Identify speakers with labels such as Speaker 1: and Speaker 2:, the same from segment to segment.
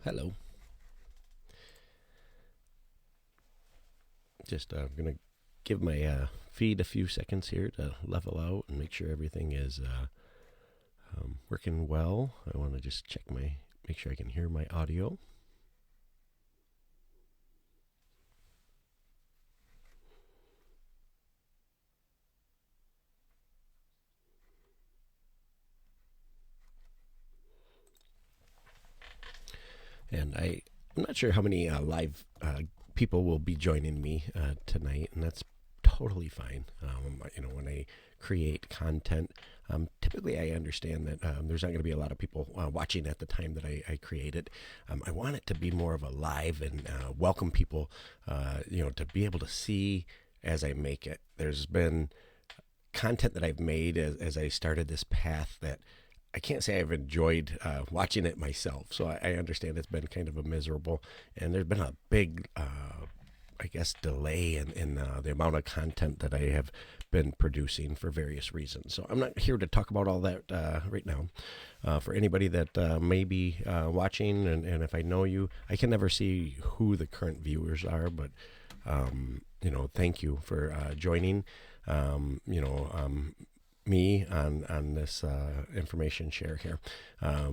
Speaker 1: Hello. Just going to give my feed a few seconds here to level out and make sure everything is working well. I want to just make sure I can hear my audio. And I'm not sure how many live people will be joining me tonight, and that's totally fine. When I create content, typically I understand that there's not going to be a lot of people watching at the time that I create it. I want it to be more of a live and welcome people, to be able to see as I make it. There's been content that I've made as I started this path that I can't say I've enjoyed watching it myself. So I understand it's been kind of a miserable, and there's been a big, delay in the amount of content that I have been producing for various reasons. So I'm not here to talk about all that right now. For anybody that may be watching, and if I know you, I can never see who the current viewers are, but thank you for joining. Me on this information share here.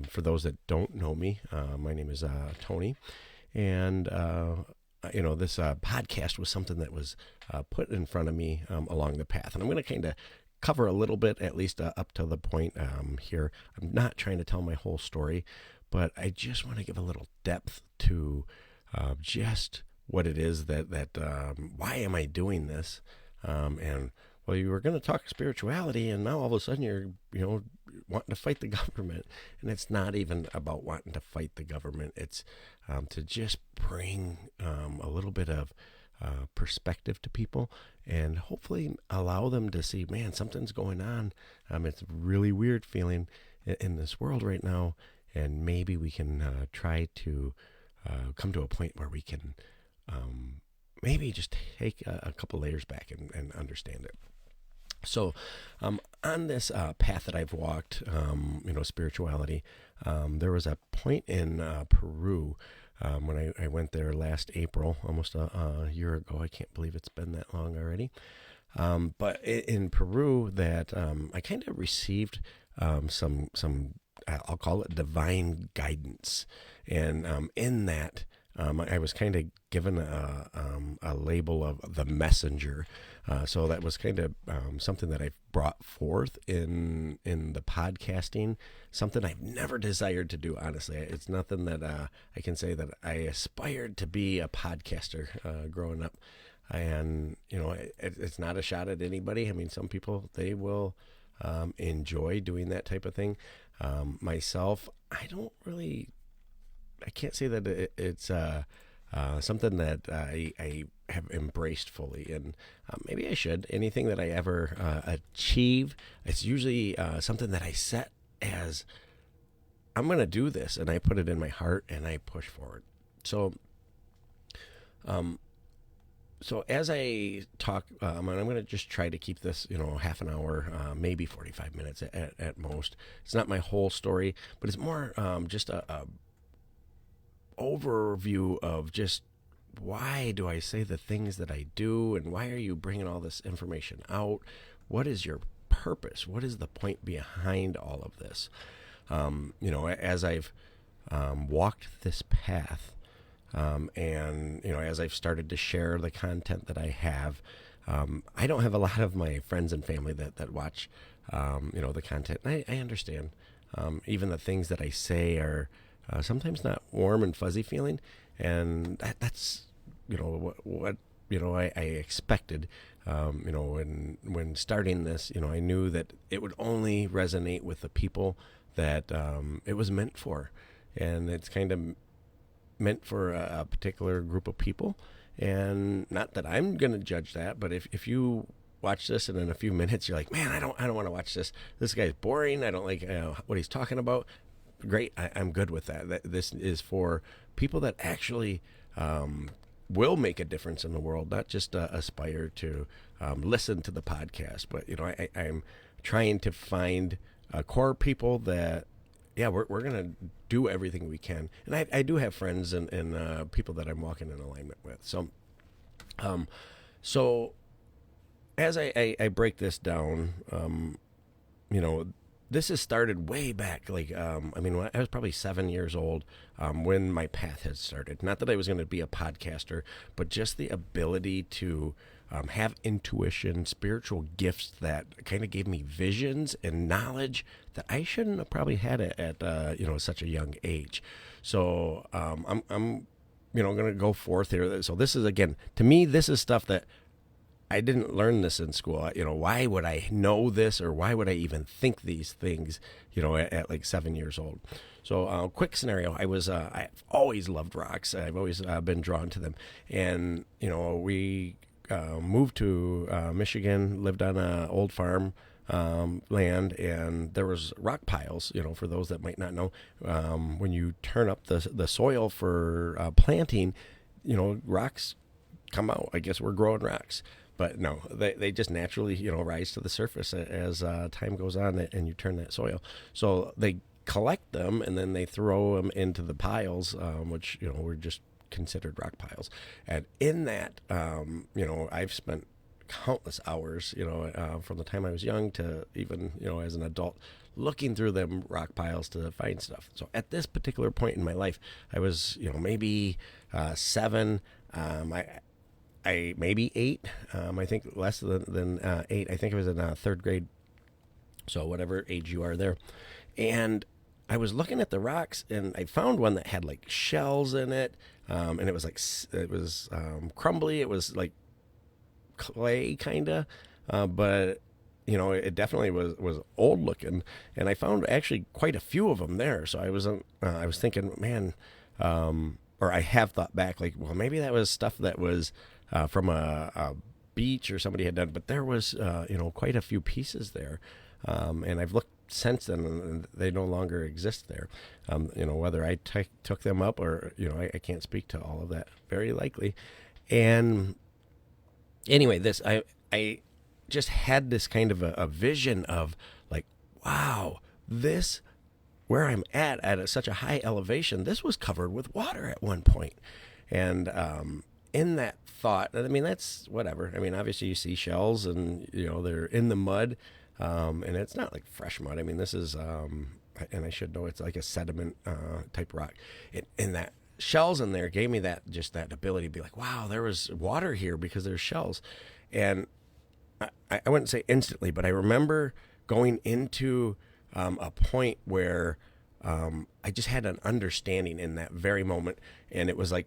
Speaker 1: For those that don't know me, my name is Tony, and this podcast was something that was put in front of me along the path, and I'm going to kind of cover a little bit, at least up to the point here. I'm not trying to tell my whole story, but I just want to give a little depth to just what it is that why am I doing this, and well, you were going to talk spirituality, and now all of a sudden you're, wanting to fight the government. And it's not even about wanting to fight the government. It's to just bring a little bit of perspective to people and hopefully allow them to see, man, something's going on. It's a really weird feeling in this world right now. And maybe we can try to come to a point where we can maybe just take a couple layers back and understand it. So, on this path that I've walked, spirituality, there was a point in Peru when I went there last April, almost a year ago. I can't believe it's been that long already. But in Peru, that I kind of received some I'll call it divine guidance, and in that. I was kind of given a label of the messenger, so that was kind of something that I've brought forth in the podcasting. Something I've never desired to do. Honestly, it's nothing that I can say that I aspired to be a podcaster growing up, and it's not a shot at anybody. I mean, some people they will enjoy doing that type of thing. Myself, I can't say that it's something that I have embraced fully, and maybe I should. Anything that I ever achieve, it's usually something that I set as I'm going to do this, and I put it in my heart and I push forward. So as I talk, I'm going to just try to keep this, half an hour, maybe 45 minutes at most. It's not my whole story, but it's more just a overview of just why do I say the things that I do, and why are you bringing all this information out? What is your purpose? What is the point behind all of this? As I've walked this path, and as I've started to share the content that I have, I don't have a lot of my friends and family that watch, the content. And I understand. Even the things that I say are sometimes not warm and fuzzy feeling, and that's what I expected. When starting this, I knew that it would only resonate with the people that it was meant for, and it's kind of meant for a particular group of people. And not that I'm going to judge that, but if you watch this and in a few minutes you're like, man, I don't want to watch this. This guy's boring. I don't like what he's talking about. Great, I'm good with that. This is for people that actually will make a difference in the world, not just aspire to listen to the podcast. But I'm trying to find core people that yeah, we're gonna do everything we can. And I do have friends and people that I'm walking in alignment with. Um, so as I break this down, you know, this has started way back. Like, I mean, when I was probably 7 years old when my path had started. Not that I was going to be a podcaster, but just the ability to have intuition, spiritual gifts that kind of gave me visions and knowledge that I shouldn't have probably had at you know, such a young age. So I'm you know, going to go forth here. So this is, again, to me, this is stuff that I didn't learn this in school. You know, why would I know this, or why would I even think these things, you know, at like 7 years old? So, quick scenario. I've always loved rocks. I've always been drawn to them. And, you know, we moved to Michigan, lived on an old farm land, and there was rock piles. You know, for those that might not know, when you turn up the soil for planting, you know, rocks come out. I guess we're growing rocks. But no, they just naturally, you know, rise to the surface as time goes on and you turn that soil. So they collect them and then they throw them into the piles, which, you know, were just considered rock piles. And in that, you know, I've spent countless hours, you know, from the time I was young to even, you know, as an adult, looking through them rock piles to find stuff. So at this particular point in my life, I was, you know, maybe 7. I maybe 8. I think less than 8. I think it was in 3rd grade. So whatever age you are there. And I was looking at the rocks, and I found one that had like shells in it. And it was like, it was crumbly. It was like clay kind of. But, you know, it definitely was old looking. And I found actually quite a few of them there. So I was thinking, man, or I have thought back, like, well, maybe that was stuff that was from a beach or somebody had done, but there was, you know, quite a few pieces there. And I've looked since then, and they no longer exist there. You know, whether I took them up or, you know, I can't speak to all of that, very likely. And anyway, I just had this kind of a vision of like, wow, this, where I'm at such a high elevation, this was covered with water at one point. And in that thought, I mean, that's whatever. I mean, obviously you see shells and, you know, they're in the mud, and it's not like fresh mud. I mean, this is, and I should know, it's like a sediment type rock. And that shells in there gave me that, just that ability to be like, wow, there was water here because there's shells. And I wouldn't say instantly, but I remember going into a point where I just had an understanding in that very moment. And it was like,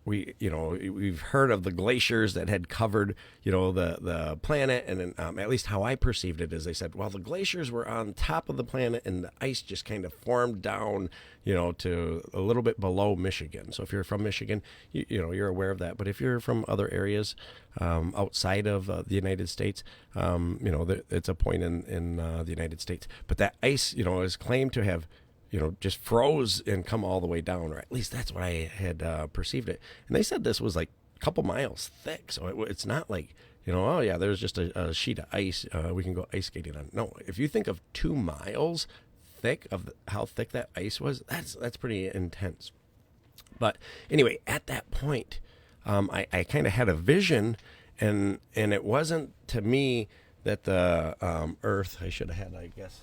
Speaker 1: we've heard of the glaciers that had covered, you know, the planet. And then, at least how I perceived it is, they said, well, the glaciers were on top of the planet and the ice just kind of formed down, you know, to a little bit below Michigan. So if you're from Michigan, you know, you're aware of that. But if you're from other areas outside of the United States, you know, it's a point in the United States. But that ice, you know, is claimed to have, you know, just froze and come all the way down, or at least that's what I had perceived it. And they said this was like a couple miles thick, so it's not like, you know, oh yeah, there's just a sheet of ice we can go ice skating on. No, if you think of 2 miles thick of how thick that ice was, that's pretty intense. But anyway, at that point, I kind of had a vision, and it wasn't to me that the Earth, I should have had, I guess,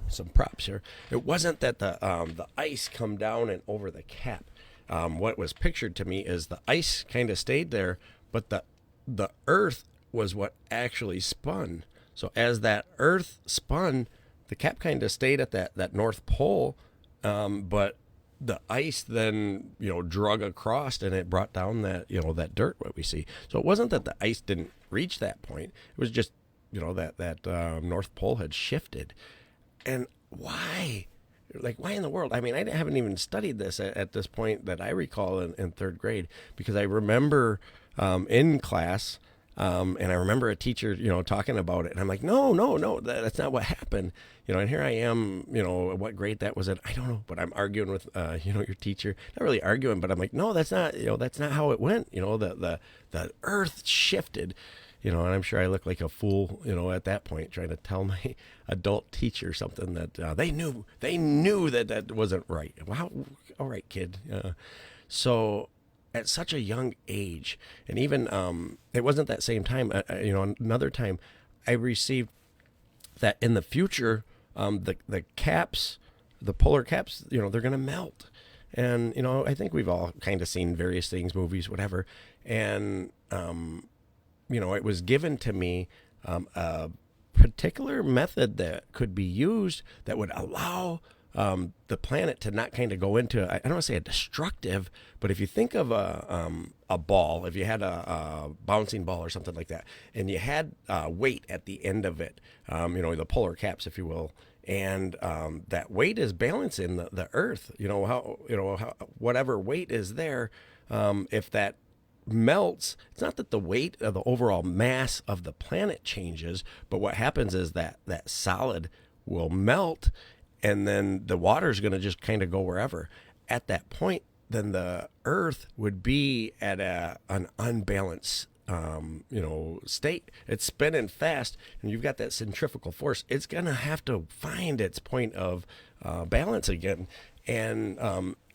Speaker 1: some props here. It wasn't that the ice come down and over the cap. What was pictured to me is the ice kind of stayed there, but the earth was what actually spun. So as that earth spun, the cap kind of stayed at that North Pole, but the ice then, you know, drug across, and it brought down that, you know, that dirt, what we see. So it wasn't that the ice didn't reach that point. It was just, you know, that North Pole had shifted. And why? Like, why in the world? I mean, I haven't even studied this at this point that I recall in 3rd grade, because I remember in class, and I remember a teacher, you know, talking about it. And I'm like, no, that's not what happened. You know, and here I am, you know, what grade that was in, I don't know. But I'm arguing with, you know, your teacher. Not really arguing, but I'm like, no, that's not, you know, that's not how it went. You know, the earth shifted. and I'm sure I look like a fool, at that point, trying to tell my adult teacher something that they knew that wasn't right. Wow, all right, kid. So at such a young age, and even it wasn't that same time. Another time, I received that in the future, the caps, the polar caps, they're going to melt. And, I think we've all kind of seen various things, movies, whatever. And, it was given to me a particular method that could be used that would allow the planet to not kind of go into, I don't want to say a destructive, but if you think of a ball, if you had a bouncing ball or something like that, and you had weight at the end of it, the polar caps, if you will, and that weight is balancing the Earth. How whatever weight is there, if that melts, it's not that the weight of the overall mass of the planet changes, but what happens is that solid will melt, and then the water is going to just kind of go wherever. At that point, then the Earth would be at an unbalanced state. It's spinning fast, and you've got that centrifugal force. It's going to have to find its point of balance again. And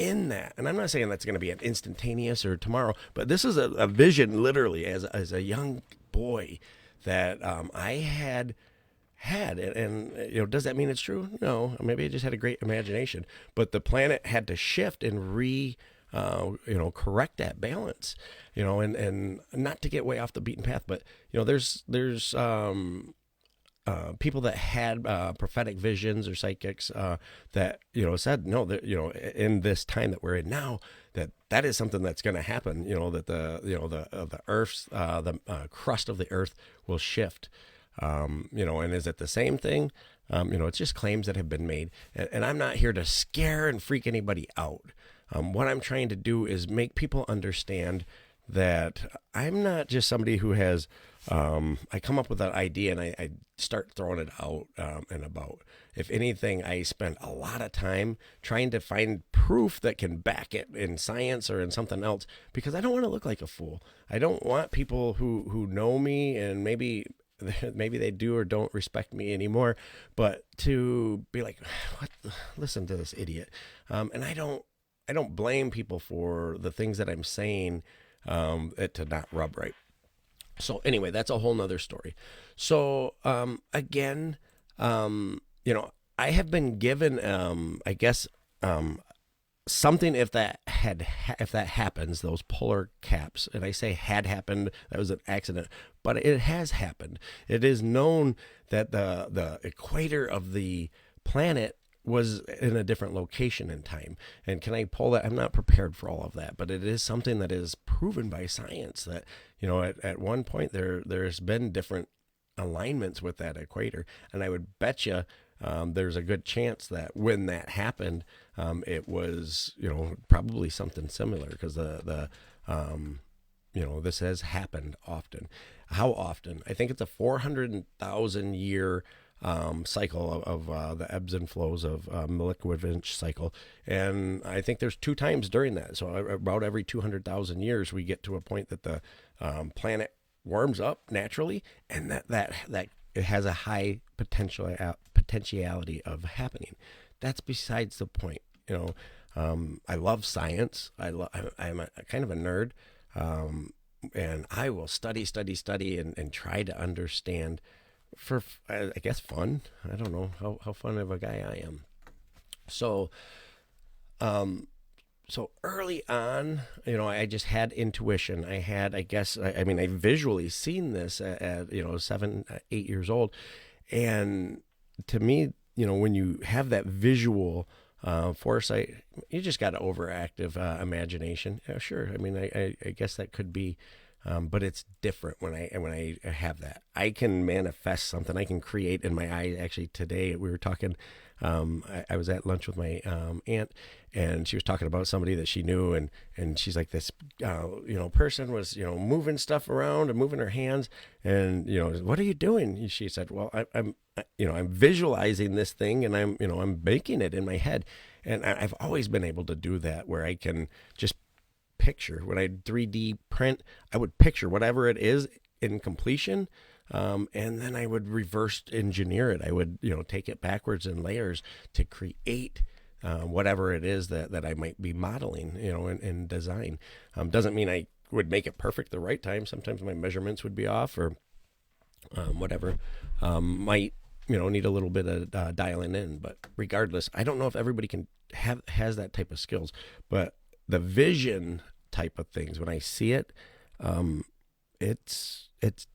Speaker 1: in that, and I'm not saying that's going to be an instantaneous or tomorrow, but this is a vision literally as a young boy that I had. And does that mean it's true? No, maybe I just had a great imagination. But the planet had to shift and correct that balance, and not to get way off the beaten path, but there's people that had prophetic visions or psychics that said no, that in this time that we're in now, that is something that's going to happen. That the Earth's the crust of the Earth will shift. And is it the same thing? It's just claims that have been made, and I'm not here to scare and freak anybody out. What I'm trying to do is make people understand that I'm not just somebody who has, I come up with an idea and I start throwing it out and about. If anything, I spend a lot of time trying to find proof that can back it in science or in something else, because I don't want to look like a fool. I don't want people who know me, and maybe they do or don't respect me anymore, but to be like, listen to this idiot. And I don't blame people for the things that I'm saying, it to not rub right. So anyway, that's a whole nother story. So, again, I have been given, I guess, something, if that happens, those polar caps, and I say had happened, that was an accident, but it has happened. It is known that the equator of the planet was in a different location in time. And can I pull that? I'm not prepared for all of that, but it is something that is proven by science that, at one point there's been different alignments with that equator. And I would bet you there's a good chance that when that happened, it was, probably something similar, because this has happened often. How often? I think it's a 400,000 year cycle of the ebbs and flows of Milankovitch cycle. And I think there's 2 times during that. So about every 200,000 years, we get to a point that the planet warms up naturally, and that it has a high potentiality of happening. That's besides the point. I love science. I'm a kind of a nerd, and I will study and try to understand for, I guess, fun. I don't know how fun of a guy I am. So early on, I just had intuition. I had, I guess, I visually seen this at 7, 8 years old. And to me, when you have that visual foresight, you just got an overactive imagination. Yeah, sure. I guess that could be, but it's different when I have that. I can manifest something. I can create in my eyes. Actually, today we were talking. I was at lunch with my aunt, and she was talking about somebody that she knew, and she's like, this person was moving stuff around and moving her hands, and what are you doing? She said, well, I'm visualizing this thing, and I'm making it in my head, and I've always been able to do that, where I can just picture. When I 3D print, I would picture whatever it is in completion. And then I would reverse engineer it. I would, take it backwards in layers to create whatever it is that I might be modeling, in design. Doesn't mean I would make it perfect the right time. Sometimes my measurements would be off or whatever. Might, need a little bit of dialing in. But regardless, I don't know if everybody has that type of skills. But the vision type of things, when I see it, it's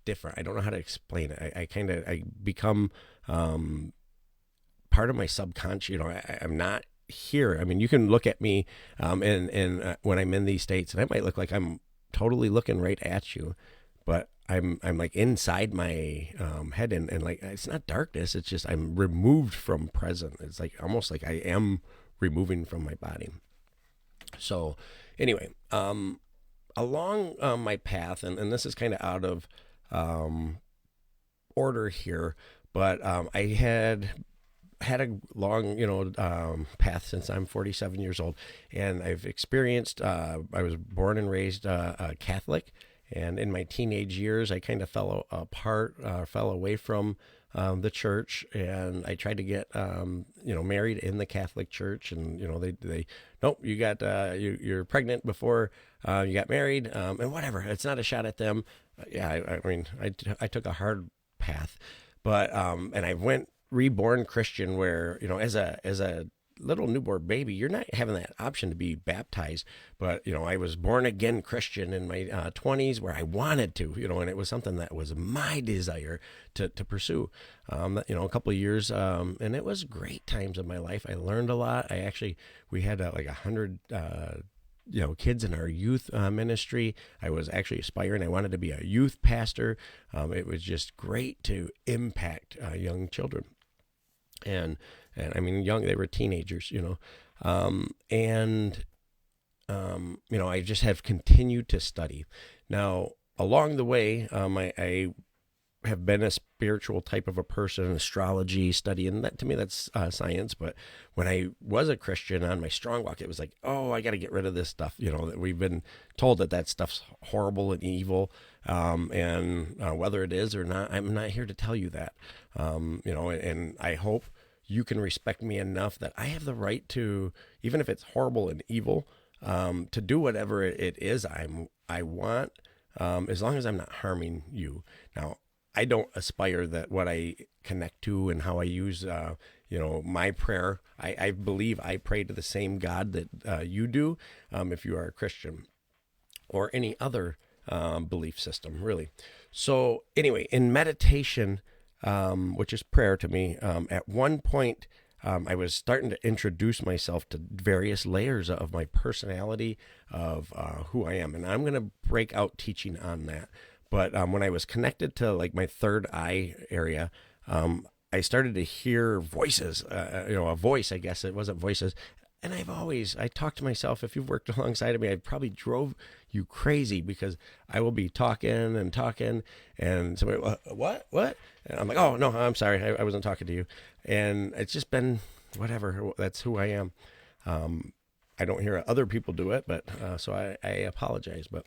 Speaker 1: different. I don't know how to explain it. I become part of my subconscious. I'm not here. I mean, you can look at me and when I'm in these states, and I might look like I'm totally looking right at you, but I'm like inside my head, and like it's not darkness. It's just I'm removed from present. It's like almost like I am removing from my body. So anyway, along my path, and this is kind of out of order here, but I had a long, path since I'm 47 years old, and I've experienced, I was born and raised Catholic, and in my teenage years, I kind of fell away from the church, and I tried to get, married in the Catholic Church, and, they nope, you got, you're pregnant before you got married, and whatever. It's not a shot at them. Yeah, I mean, I took a hard path, but, and I went reborn Christian where, as a little newborn baby, you're not having that option to be baptized. But, I was born again Christian in my 20s where I wanted to, and it was something that was my desire to pursue, a couple of years. And it was great times of my life. I learned a lot. We had like 100, kids in our youth ministry. I was actually aspiring. I wanted to be a youth pastor. It was just great to impact young children. And I mean, they were teenagers, I just have continued to study. Now, along the way, I have been a spiritual type of a person, astrology, studying that. To me, that's science. But when I was a Christian on my strong walk, it was like, oh, I got to get rid of this stuff. That we've been told that stuff's horrible and evil. And whether it is or not, I'm not here to tell you that. And I hope you can respect me enough that I have the right to, even if it's horrible and evil, to do whatever it is I want, as long as I'm not harming you. Now, I don't aspire that what I connect to and how I use, my prayer. I believe I pray to the same God that you do, if you are a Christian or any other belief system, really. So anyway, in meditation, which is prayer to me, at one point, I was starting to introduce myself to various layers of my personality, of who I am. And I'm going to break out teaching on that. But when I was connected to like my third eye area, I started to hear voices, a voice, I guess it wasn't voices. And I talk to myself. If you've worked alongside of me, I probably drove you crazy because I will be talking and somebody, what? And I'm like, oh, no, I'm sorry. I wasn't talking to you. And it's just been whatever. That's who I am. I don't hear other people do it, but so I apologize. But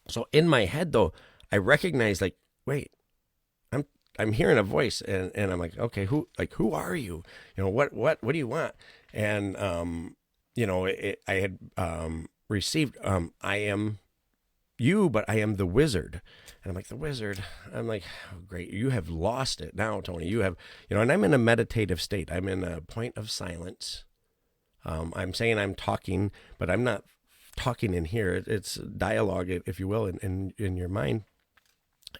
Speaker 1: so in my head, though, I recognize like, wait, I'm hearing a voice and I'm like, okay, who are you? What do you want? And, I had received, I am you, but I am the wizard. And I'm like, the wizard. I'm like, oh, great. You have lost it now, Tony. You have, and I'm in a meditative state. I'm in a point of silence. I'm saying I'm talking, but I'm not talking in here. It's dialogue, if you will, in your mind.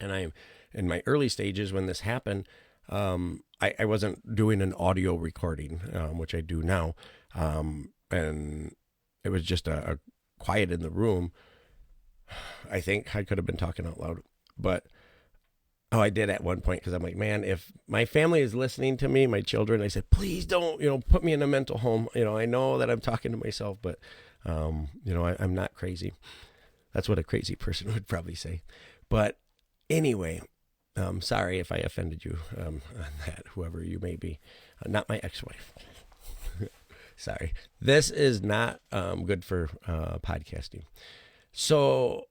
Speaker 1: And I'm in my early stages when this happened. I wasn't doing an audio recording, which I do now. And it was just a quiet in the room. I think I could have been talking out loud, but I did at one point because I'm like, man, if my family is listening to me, my children, I said, please don't, put me in a mental home. I know that I'm talking to myself, but, I'm not crazy. That's what a crazy person would probably say. But anyway, sorry if I offended you on that, whoever you may be. Not my ex-wife. Sorry. This is not good for podcasting. So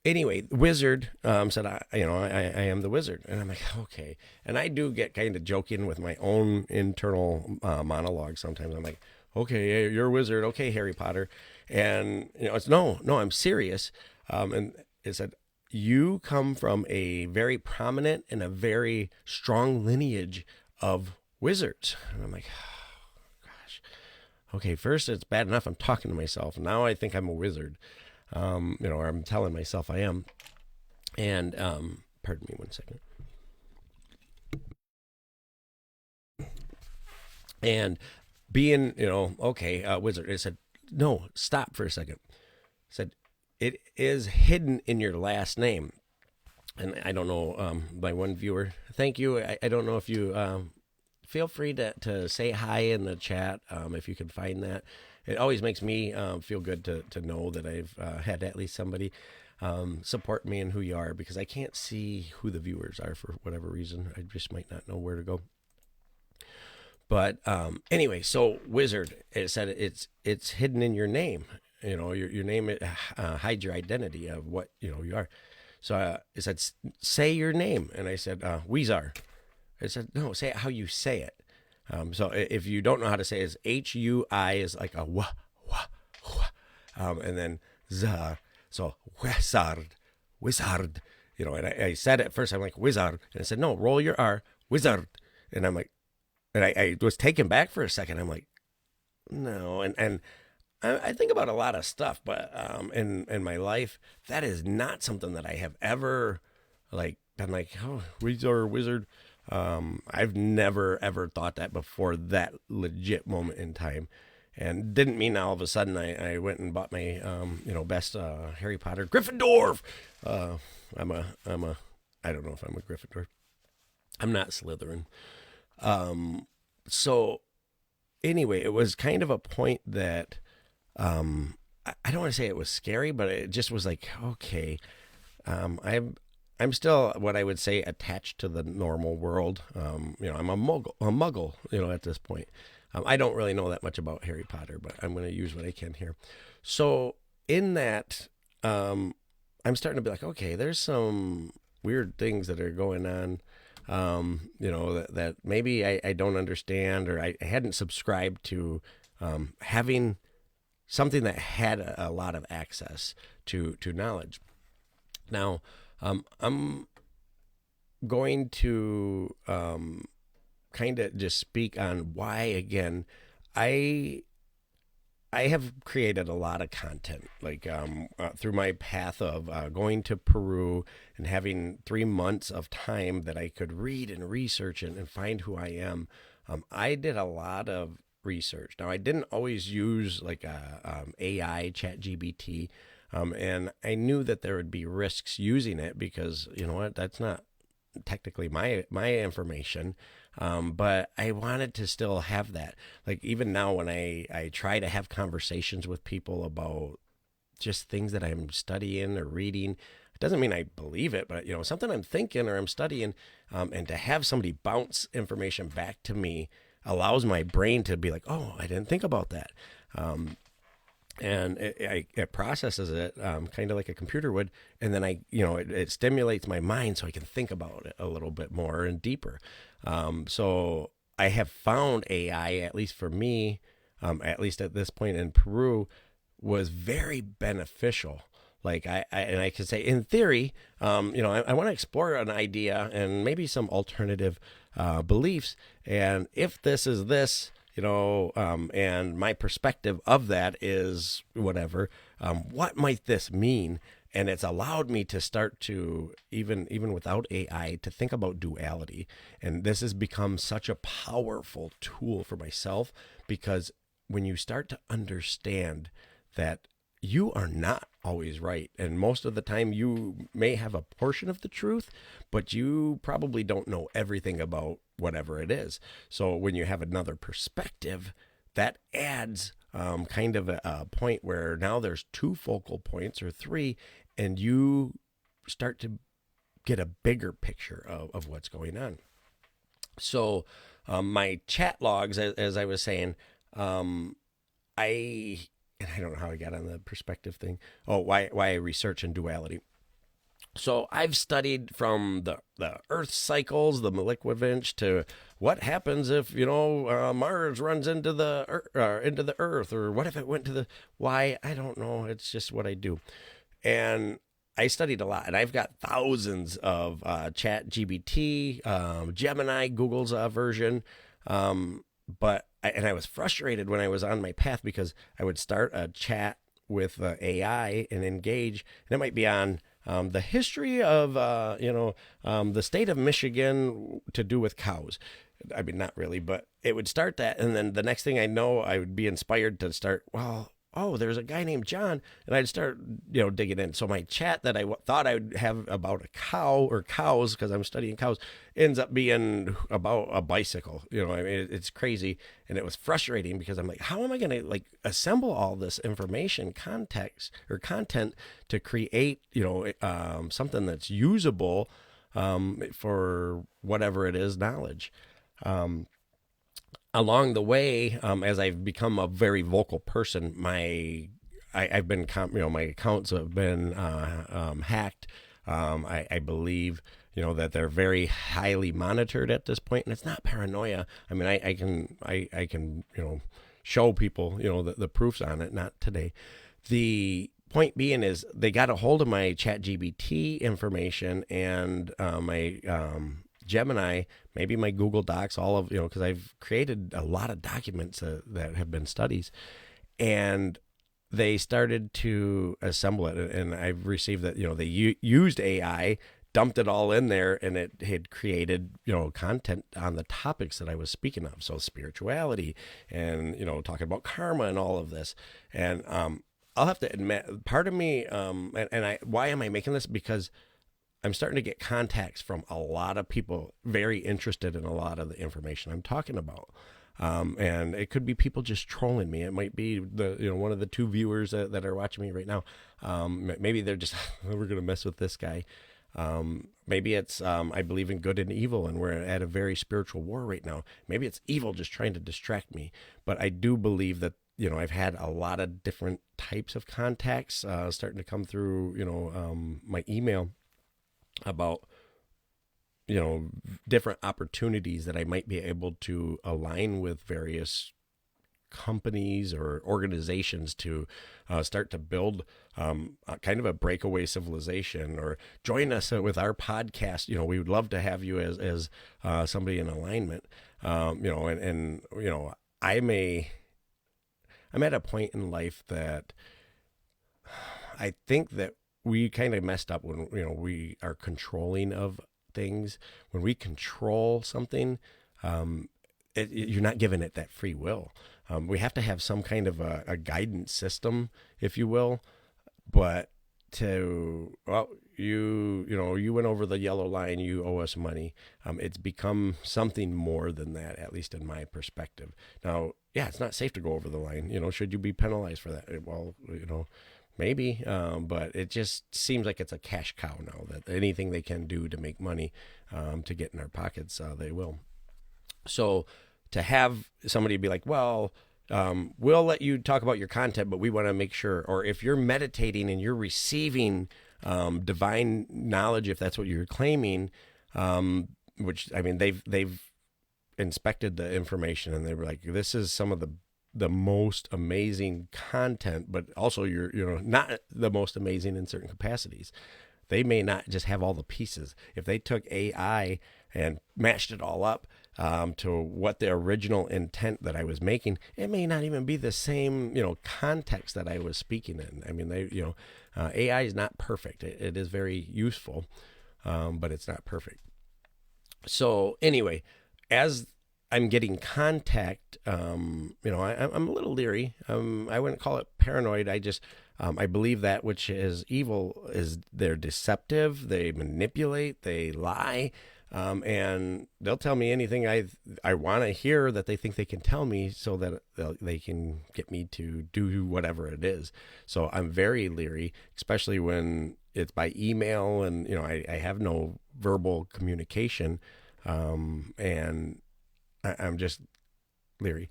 Speaker 1: anyway, Wizard said, I am the wizard. And I'm like, okay. And I do get kind of joking with my own internal monologue sometimes. I'm like, okay, you're a wizard. Okay, Harry Potter. And, it's no, I'm serious. And it said, you come from a very prominent and a very strong lineage of wizards. And I'm like, oh, gosh. Okay, first it's bad enough I'm talking to myself. Now I think I'm a wizard. Or I'm telling myself I am. And pardon me one second. And being, wizard, it said, no, stop for a second. It said, it is hidden in your last name. And I don't know, by one viewer, thank you. I don't know if you feel free to say hi in the chat if you can find that. It always makes me feel good to know that I've had at least somebody support me and who you are, because I can't see who the viewers are for whatever reason. I just might not know where to go. But anyway, so wizard, it said it's hidden in your name. Your name hides your identity of what you are. So it said, say your name, and I said Weezar. It said, no, say it how you say it. So if you don't know how to say it, it's H-U-I is like a wah, wah, wah. And then zar. So wizard. And I said it at first, I'm like, wizard. And I said, no, roll your R, wizard. And I'm like, and I was taken back for a second. I'm like, no. And I think about a lot of stuff, but in my life, that is not something that I have ever been like, oh, wizard. I've never ever thought that before that legit moment in time, and didn't mean all of a sudden I went and bought my best Harry Potter Gryffindor. I'm a I don't know if I'm a Gryffindor. I'm not Slytherin. So anyway, it was kind of a point that I don't want to say it was scary, but it just was like, okay, I'm still what I would say attached to the normal world. I'm a muggle, at this point. I don't really know that much about Harry Potter, but I'm going to use what I can here. So in that, I'm starting to be like, okay, there's some weird things that are going on, that maybe I don't understand, or I hadn't subscribed to having something that had a lot of access to knowledge. Now, I'm going to kind of just speak on why, again, I have created a lot of content, through my path of going to Peru and having 3 months of time that I could read and research and find who I am. I did a lot of research. Now, I didn't always use AI, ChatGPT. And I knew that there would be risks using it because, that's not technically my information. But I wanted to still have that. Like even now when I try to have conversations with people about just things that I'm studying or reading, it doesn't mean I believe it, but something I'm thinking or I'm studying, and to have somebody bounce information back to me allows my brain to be like, oh, I didn't think about that. And it processes it kind of like a computer would, and then it stimulates my mind so I can think about it a little bit more and deeper. So I have found AI, at least for me, at least at this point in Peru, was very beneficial. Like I can say in theory, I want to explore an idea and maybe some alternative beliefs, and if this is this. And my perspective of that is whatever. What might this mean? And it's allowed me to start to, even without AI, to think about duality. And this has become such a powerful tool for myself, because when you start to understand that you are not always right, and most of the time you may have a portion of the truth, but you probably don't know everything about whatever it is. So when you have another perspective, that adds kind of a point where now there's 2 focal points or 3, and you start to get a bigger picture of what's going on. So my chat logs, as I was saying, I don't know how I got on the perspective thing. Oh, why I research in duality. So I've studied from the Earth cycles, the Milankovitch, to what happens if Mars runs into the Earth, or what if it went to the why? I don't know. It's just what I do, and I studied a lot, and I've got thousands of Chat GBT, Gemini, Google's version, I was frustrated when I was on my path because I would start a chat with AI and engage, and it might be on the history of the state of Michigan to do with cows. I mean, not really, but it would start that, and then the next thing I know, I would be inspired to start. Well, oh, there's a guy named John, and I'd start digging in. So my chat that I thought I would have about a cow or cows, because I'm studying cows, ends up being about a bicycle. I mean, it's crazy, and it was frustrating because I'm like, how am I going to assemble all this information, context or content to create something that's usable for whatever it is, knowledge. Along the way, as I've become a very vocal person, I've been my accounts have been hacked. I believe that they're very highly monitored at this point, and it's not paranoia. I mean, I can show people the proofs on it. Not today. The point being is they got a hold of my ChatGPT information and my Gemini, maybe my Google Docs, all of, because I've created a lot of documents that have been studies, and they started to assemble it. And I've received that, they used AI, dumped it all in there, and it had created, content on the topics that I was speaking of. So spirituality and, talking about karma and all of this. And I'll have to admit, part of me, why am I making this? Because I'm starting to get contacts from a lot of people very interested in a lot of the information I'm talking about. And it could be people just trolling me. It might be one of the two viewers that are watching me right now. Maybe they're just, we're going to mess with this guy. Maybe it's, I believe in good and evil, and we're at a very spiritual war right now. Maybe it's evil just trying to distract me. But I do believe that, I've had a lot of different types of contacts starting to come through, my email about different opportunities that I might be able to align with various companies or organizations to start to build kind of a breakaway civilization, or join us with our podcast. We would love to have you as somebody in alignment. I'm at a point in life that I think that we kind of messed up when we are controlling of things. When we control something, you're not giving it that free will. We have to have some kind of a guidance system, if you will. But you went over the yellow line, you owe us money. It's become something more than that, at least in my perspective. Now, yeah, it's not safe to go over the line. Should you be penalized for that? Well, maybe, but it just seems like it's a cash cow now, that anything they can do to make money, to get in our pockets, they will. So to have somebody be like, well, we'll let you talk about your content, but we want to make sure, or if you're meditating and you're receiving divine knowledge, if that's what you're claiming, which, I mean, they've inspected the information, and they were like, this is some of the most amazing content, but also you're not the most amazing in certain capacities. They may not just have all the pieces. If they took AI and mashed it all up to what the original intent that I was making, it may not even be the same context that I was speaking in. I mean, AI is not perfect. It is very useful, but it's not perfect. So anyway, as I'm getting contact, I'm a little leery. I wouldn't call it paranoid. I believe that which is evil they're deceptive, they manipulate, they lie, and they'll tell me anything I want to hear that they think they can tell me, so that they can get me to do whatever it is. So I'm very leery, especially when it's by email, and I have no verbal communication, and I'm just leery.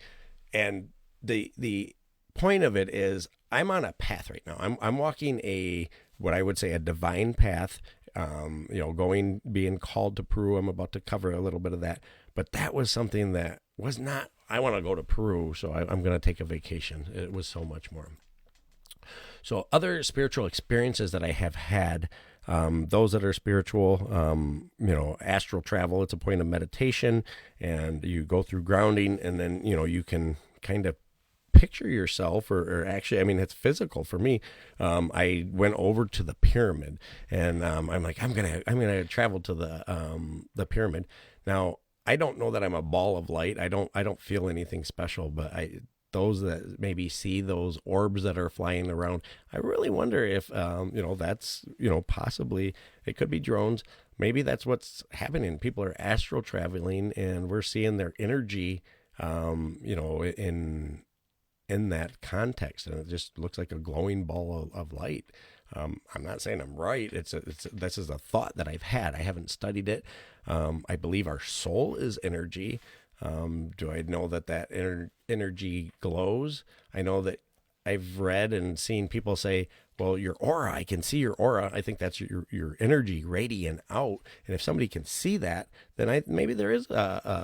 Speaker 1: And the point of it is, I'm on a path right now. I'm walking what I would say a divine path. being called to Peru. I'm about to cover a little bit of that, but that was something that was not, I want to go to Peru, so I'm going to take a vacation. It was so much more. So other spiritual experiences that I have had, those that are spiritual, astral travel, it's a point of meditation, and you go through grounding, and then, you can kind of picture yourself, or actually, I mean, it's physical for me. I went over to the pyramid, and I'm like, I'm gonna travel to the pyramid. Now, I don't know that I'm a ball of light. I don't feel anything special, but those that maybe see those orbs that are flying around, I really wonder if that's possibly it could be drones. Maybe that's what's happening. People are astral traveling, and we're seeing their energy, in that context, and it just looks like a glowing ball of light. I'm not saying I'm right. This is a thought that I've had. I haven't studied it. I believe our soul is energy. Do I know that energy glows? I know that I've read and seen people say, well, your aura, I can see your aura. I think that's your energy radiant out. And if somebody can see that, then maybe there is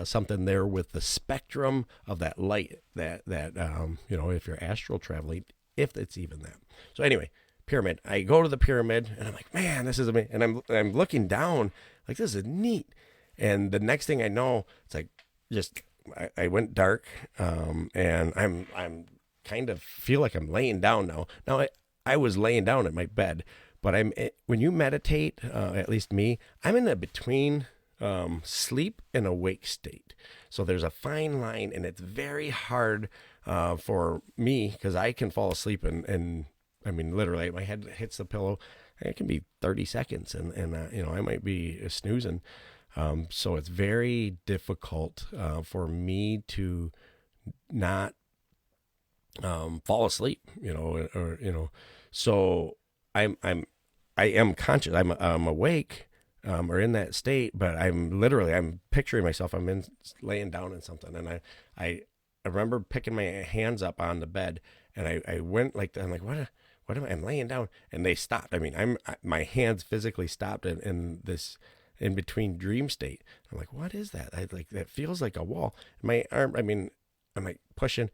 Speaker 1: something there with the spectrum of that light that if you're astral traveling, if it's even that. So anyway, pyramid. I go to the pyramid, and I'm like, man, this is amazing. And I'm looking down, like, this is neat. And the next thing I know, it's like, I went dark, and I'm kind of feel like I'm laying down now. Now I was laying down at my bed, but when you meditate, at least me, I'm in a between sleep and awake state. So there's a fine line, and it's very hard for me, because I can fall asleep and I mean, literally, my head hits the pillow. It can be 30 seconds, and I might be snoozing. So it's very difficult for me to not fall asleep, So I am conscious. I'm awake, or in that state, but I'm picturing myself. I'm laying down in something, and I remember picking my hands up on the bed, and I went like that. I'm like, what am I? I'm laying down, and they stopped. I mean, my hands physically stopped in this in between dream state. I'm like, what is that? That feels like a wall. My arm, I'm like pushing,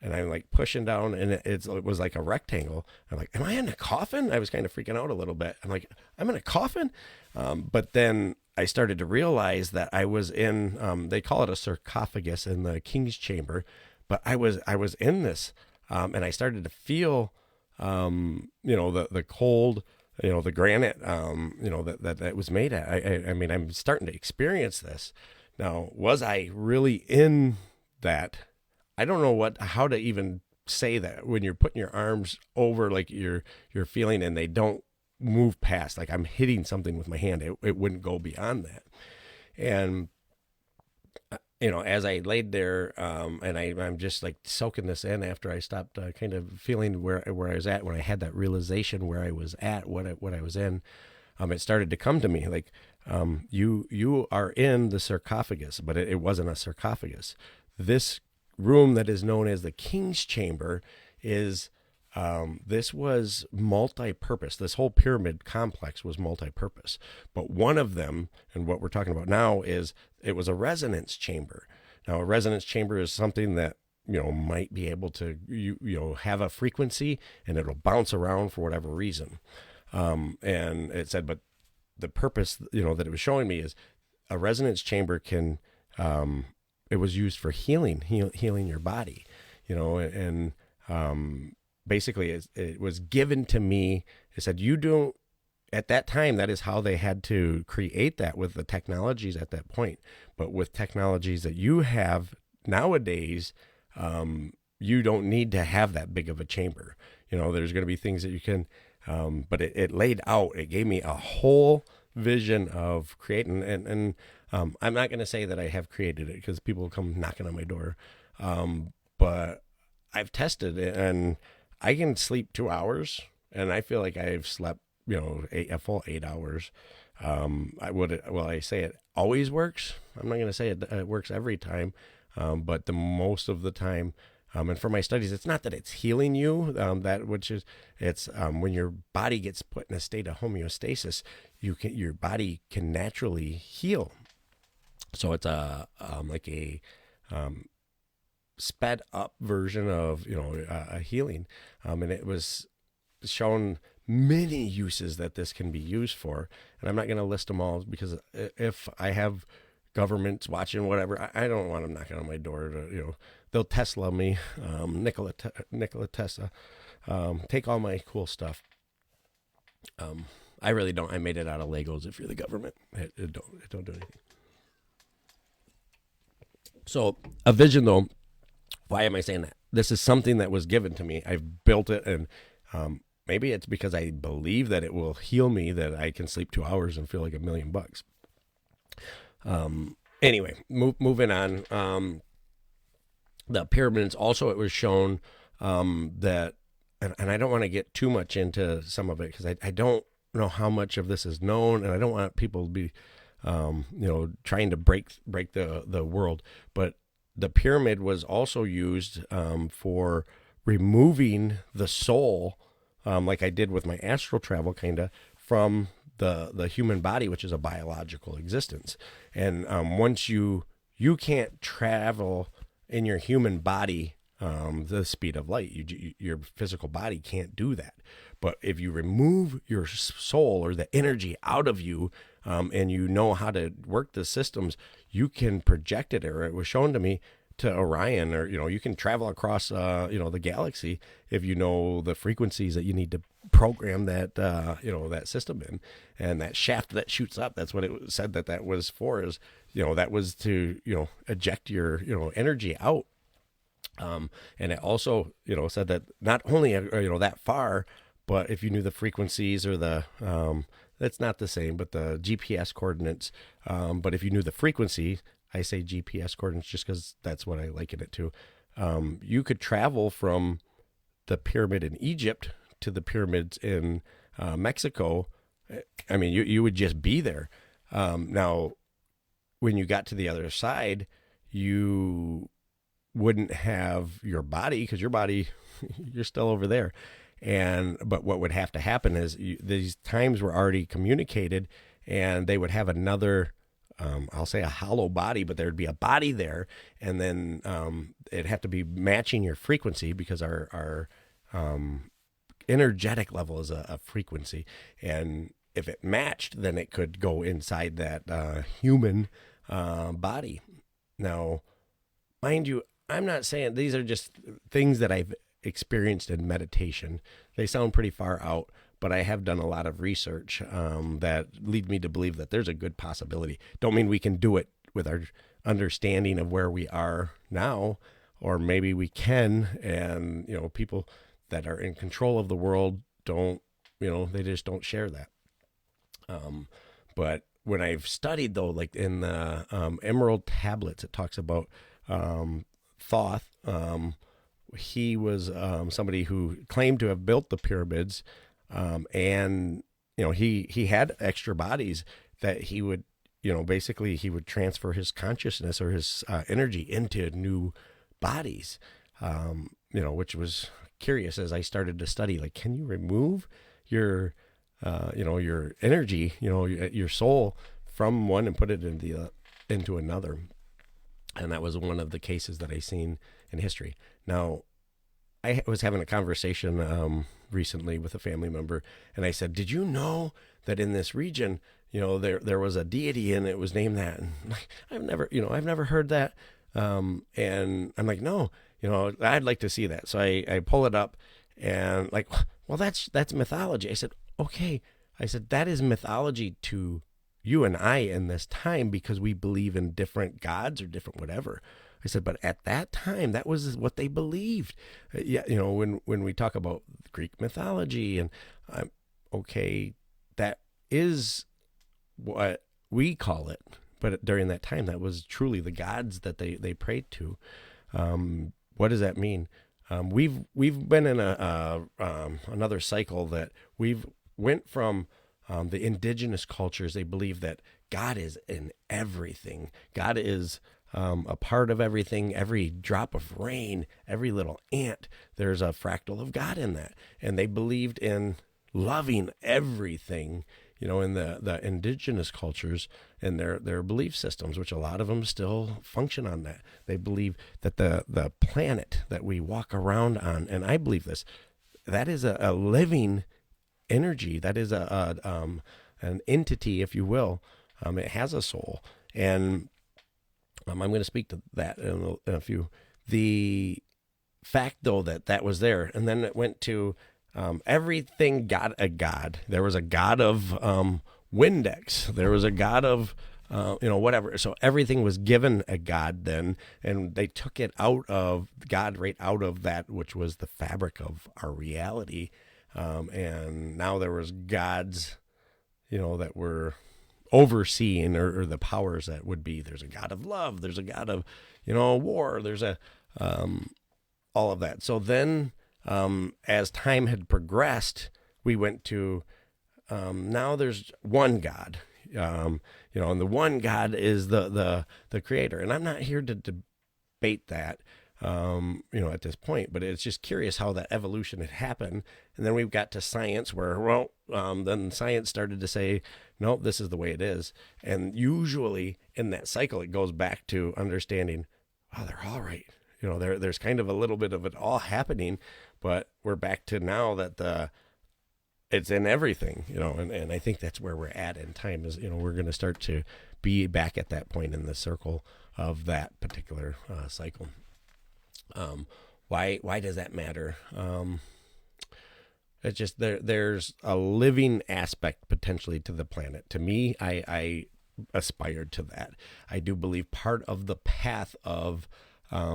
Speaker 1: and I'm like pushing down, and it was like a rectangle. I'm like, am I in a coffin? I was kind of freaking out a little bit. I'm like, I'm in a coffin? But then I started to realize that I was in, they call it a sarcophagus in the King's Chamber, but I was in this, and I started to feel, the cold, the granite, that was made at. I mean, I'm starting to experience this. Now, was I really in that? I don't know how to even say that when you're putting your arms over, like you're feeling, and they don't move past, like I'm hitting something with my hand. It wouldn't go beyond that. And, as I laid there, and I'm just like soaking this in after I stopped kind of feeling where I was at, when I had that realization where I was at, what I was in, it started to come to me like, you are in the sarcophagus, but it wasn't a sarcophagus. This room that is known as the King's Chamber is, this was multi-purpose. This whole pyramid complex was multi-purpose, but one of them, and what we're talking about now, is it was a resonance chamber. Now, a resonance chamber is something that, might be able to, have a frequency, and it'll bounce around for whatever reason. And it said, but the purpose, that it was showing me is a resonance chamber can, it was used for healing your body, and basically it was given to me. It said, you don't, at that time, that is how they had to create that with the technologies at that point. But with technologies that you have nowadays, you don't need to have that big of a chamber. There's going to be things that you can, but it laid out, it gave me a whole vision of creating, and I'm not going to say that I have created it, because people come knocking on my door. But I've tested it, and I can sleep 2 hours, and I feel like I've slept, a full 8 hours. I say it always works. I'm not going to say it works every time, but the most of the time, And for my studies, it's not that it's healing you, it's when your body gets put in a state of homeostasis, your body can naturally heal. So it's like a sped up version of a healing, and it was shown many uses that this can be used for, and I'm not going to list them all because if I have governments watching, whatever, I don't want them knocking on my door to they'll Tesla me, Nikola Tesla, take all my cool stuff. I really don't. I made it out of Legos. If you're the government, it don't do anything. So a vision, though, why am I saying that? This is something that was given to me. I've built it, and maybe it's because I believe that it will heal me, that I can sleep 2 hours and feel like $1 million. Anyway, moving on. The pyramids also, it was shown that, and I don't want to get too much into some of it because I don't know how much of this is known, and I don't want people to be trying to break the world. But the pyramid was also used for removing the soul, like I did with my astral travel, kind of, from the human body, which is a biological existence. And once you can't travel in your human body the speed of light, your physical body can't do that. But if you remove your soul or the energy out of you, and you know how to work the systems, you can project it. Or it was shown to me to Orion, or you can travel across the galaxy if you know the frequencies that you need to program that that system in. And that shaft that shoots up, that's what it said that was for, is that was to eject your energy out. And it also said that not only that far, but if you knew the frequencies or the that's not the same, but the GPS coordinates. But if you knew the frequency, I say GPS coordinates just because that's what I liken it to. You could travel from the pyramid in Egypt to the pyramids in Mexico. I mean, you would just be there. Now, when you got to the other side, you wouldn't have your body, because your body, you're still over there. But what would have to happen is these times were already communicated, and they would have another, I'll say a hollow body, but there'd be a body there, and then it'd have to be matching your frequency, because our energetic level is a frequency, and if it matched, then it could go inside that human body. Now, mind you, I'm not saying these are just things that I've experienced in meditation. They sound pretty far out, but I have done a lot of research that lead me to believe that there's a good possibility. Don't mean we can do it with our understanding of where we are now, or maybe we can, and people that are in control of the world don't, they just don't share that. But when I've studied, though, like in the Emerald Tablets, it talks about Thoth. He was somebody who claimed to have built the pyramids, and he had extra bodies that he would, basically he would transfer his consciousness or his energy into new bodies, which was curious as I started to study. Like, can you remove your your energy, your soul from one and put it into another? And that was one of the cases that I seen in history. Now, I was having a conversation recently with a family member, and I said, "Did you know that in this region, there was a deity and it was named that?" And like, I've never heard that. And I'm like, "No, I'd like to see that." So I pull it up, and like, well, that's mythology. I said, "Okay." I said, "That is mythology to you and I in this time, because we believe in different gods or different whatever." I said, but at that time, that was what they believed. When we talk about Greek mythology, and okay, that is what we call it. But during that time, that was truly the gods that they prayed to. What does that mean? We've been in another cycle that we've went from the indigenous cultures. They believe that God is in everything. God is a part of everything, every drop of rain, every little ant. There's a fractal of God in that. And they believed in loving everything, in the indigenous cultures and their belief systems, which a lot of them still function on that. They believe that the planet that we walk around on, and I believe this, that is a living energy. That is an entity, if you will. It has a soul. And I'm going to speak to that in a few. The fact, though, that was there, and then it went to everything got a god. There was a god of Windex. There was a god of whatever. So everything was given a god then, and they took it out of God, right out of that which was the fabric of our reality. And now there was gods, that were overseeing or the powers that would be. There's a god of love. There's a god of, war. There's a all of that. So then, as time had progressed, we went to now there's one God, and the one God is the creator. And I'm not here to debate that, at this point, but it's just curious how that evolution had happened. And then we've got to science where, then science started to say, no, this is the way it is. And usually in that cycle, it goes back to understanding, oh, they're all right. There's kind of a little bit of it all happening, but we're back to now that it's in everything, and I think that's where we're at in time is, we're going to start to be back at that point in the circle of that particular cycle. Why does that matter? It's just there's a living aspect potentially to the planet. To me, I aspired to that. I do believe part of the path of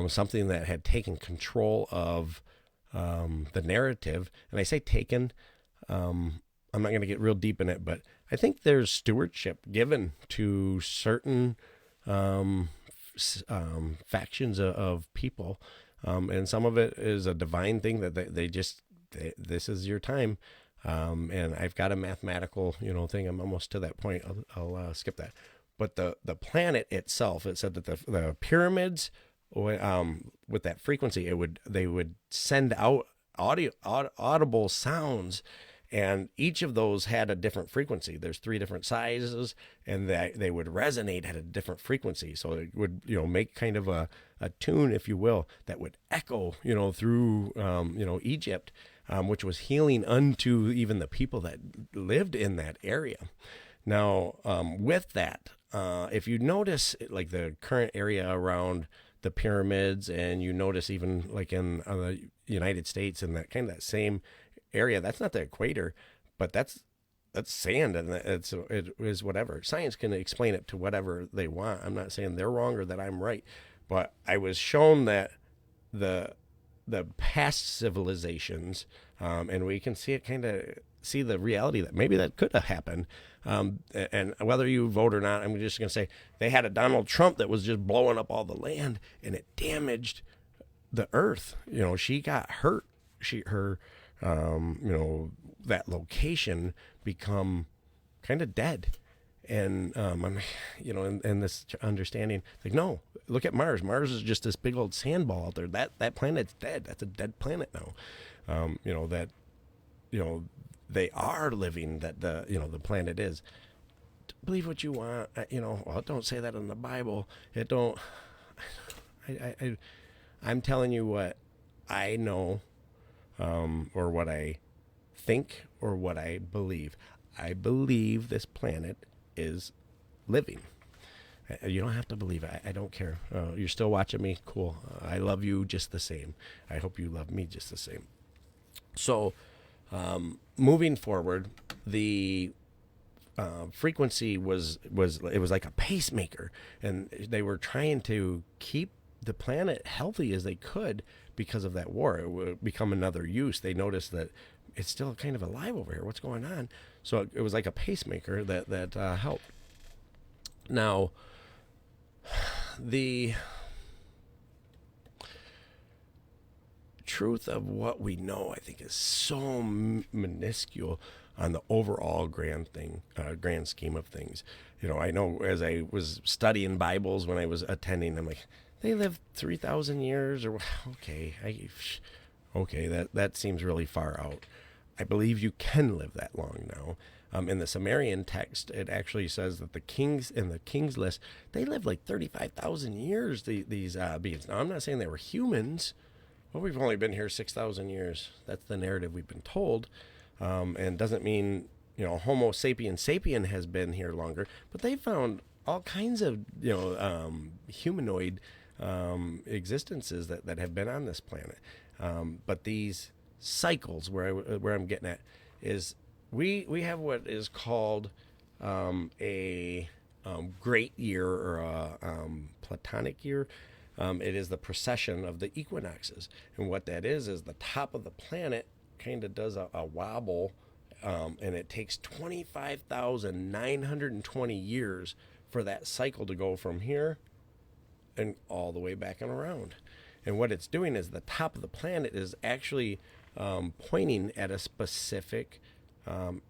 Speaker 1: something that had taken control of the narrative, and I say taken, I'm not going to get real deep in it, but I think there's stewardship given to certain factions of people, and some of it is a divine thing that this is your time, and I've got a mathematical thing. I'm almost to that point. I'll skip that. But the planet itself, it said that the pyramids, with that frequency, they would send out audible sounds, and each of those had a different frequency. There's 3 different sizes, and they would resonate at a different frequency. So it would make kind of a tune, if you will, that would echo through Egypt, which was healing unto even the people that lived in that area. Now, with that, if you notice, like the current area around the pyramids, and you notice even like in the United States and that kind of that same area, that's not the equator, but that's sand, and it is whatever. Science can explain it to whatever they want. I'm not saying they're wrong or that I'm right, but I was shown that the past civilizations, and we can see the reality that maybe that could have happened. And whether you vote or not, I'm just going to say they had a Donald Trump that was just blowing up all the land, and it damaged the earth. She got hurt. That location become kind of dead. And, in this understanding, like, no, look at Mars. Mars is just this big old sandball out there. That planet's dead. That's a dead planet now. They are living, that the planet is. Believe what you want. Well, don't say that in the Bible. It don't. I'm telling you what I know, or what I think, or what I believe. I believe this planet is living. You don't have to believe it. I don't care. You're still watching me. Cool. I love you just the same. I hope you love me just the same. So, moving forward, the frequency was like a pacemaker, and they were trying to keep the planet healthy as they could because of that war. It would become another use. They noticed that it's still kind of alive over here. What's going on? So it was like a pacemaker that helped. Now, the truth of what we know, I think, is so minuscule on the overall grand scheme of things. I know as I was studying Bibles when I was attending, I'm like, they lived 3,000 years, or okay, that seems really far out. I believe you can live that long now. In the Sumerian text, it actually says that the kings in the kings list, they lived like 35,000 years, these beings. Now, I'm not saying they were humans, but we've only been here 6,000 years. That's the narrative we've been told. And doesn't mean, Homo sapien has been here longer, but they found all kinds of, humanoid existences that have been on this planet. But these cycles, where I'm getting at, is we have what is called a great year, or a platonic year. It is the precession of the equinoxes, and what that is the top of the planet kind of does a wobble, and it takes 25,920 years for that cycle to go from here and all the way back and around. And what it's doing is the top of the planet is actually pointing at a specific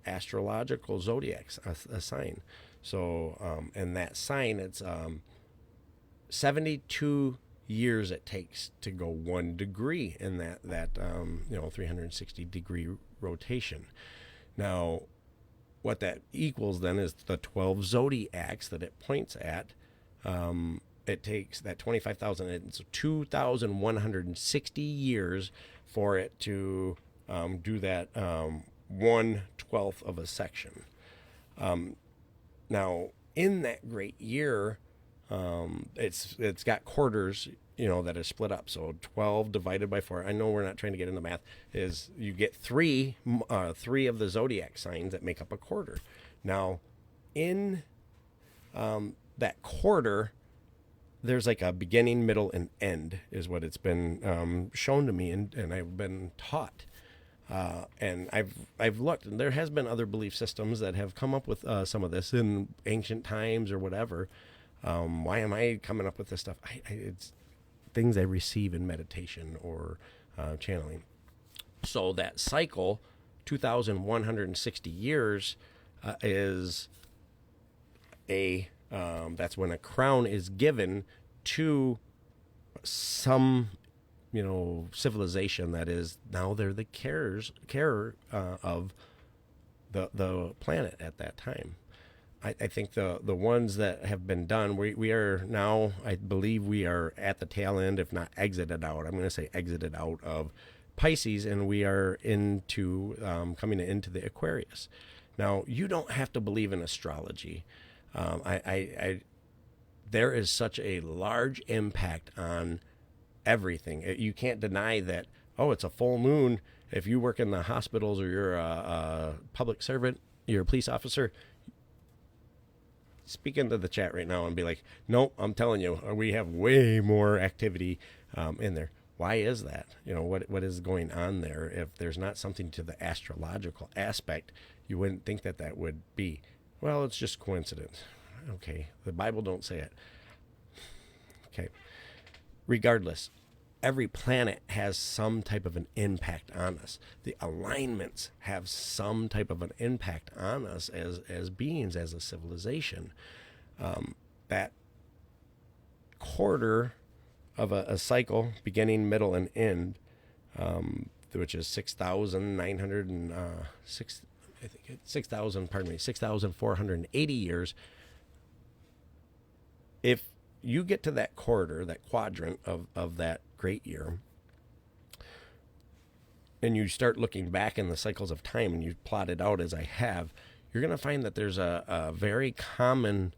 Speaker 1: astrological zodiac, a sign. So, and that sign, it's 72 years it takes to go 1 degree in that 360 degree rotation. Now, what that equals then is the 12 zodiacs that it points at. It takes that 25,000, it's 2,160 years for it to do that 1/12 of a section. Now, in that great year, it's got quarters, that are split up. So 12 divided by 4. I know we're not trying to get into math. Is you get three of the zodiac signs that make up a quarter. Now, in that quarter, there's like a beginning, middle, and end is what it's been shown to me, and I've been taught. And I've looked, and there has been other belief systems that have come up with some of this in ancient times or whatever. Why am I coming up with this stuff? It's things I receive in meditation or channeling. So that cycle, 2,160 years, is that's when a crown is given to some civilization that is now they're the carer of the planet at that time. I think the ones that have been done, we are now, I believe we are at the tail end, if not exited out. I'm going to say exited out of Pisces, and we are into coming into the Aquarius. Now, you don't have to believe in astrology. There is such a large impact on everything. You can't deny that, it's a full moon. If you work in the hospitals or you're a public servant, you're a police officer, speak into the chat right now and be like, nope, I'm telling you, we have way more activity in there. Why is that? What is going on there? If there's not something to the astrological aspect, you wouldn't think that would be. Well, it's just coincidence. Okay, the Bible don't say it. Okay, regardless, every planet has some type of an impact on us. The alignments have some type of an impact on us as beings, as a civilization. That quarter of a cycle, beginning, middle, and end, which is 6,480 years. If you get to that quarter, that quadrant of that great year, and you start looking back in the cycles of time and you plot it out as I have, you're going to find that there's a very common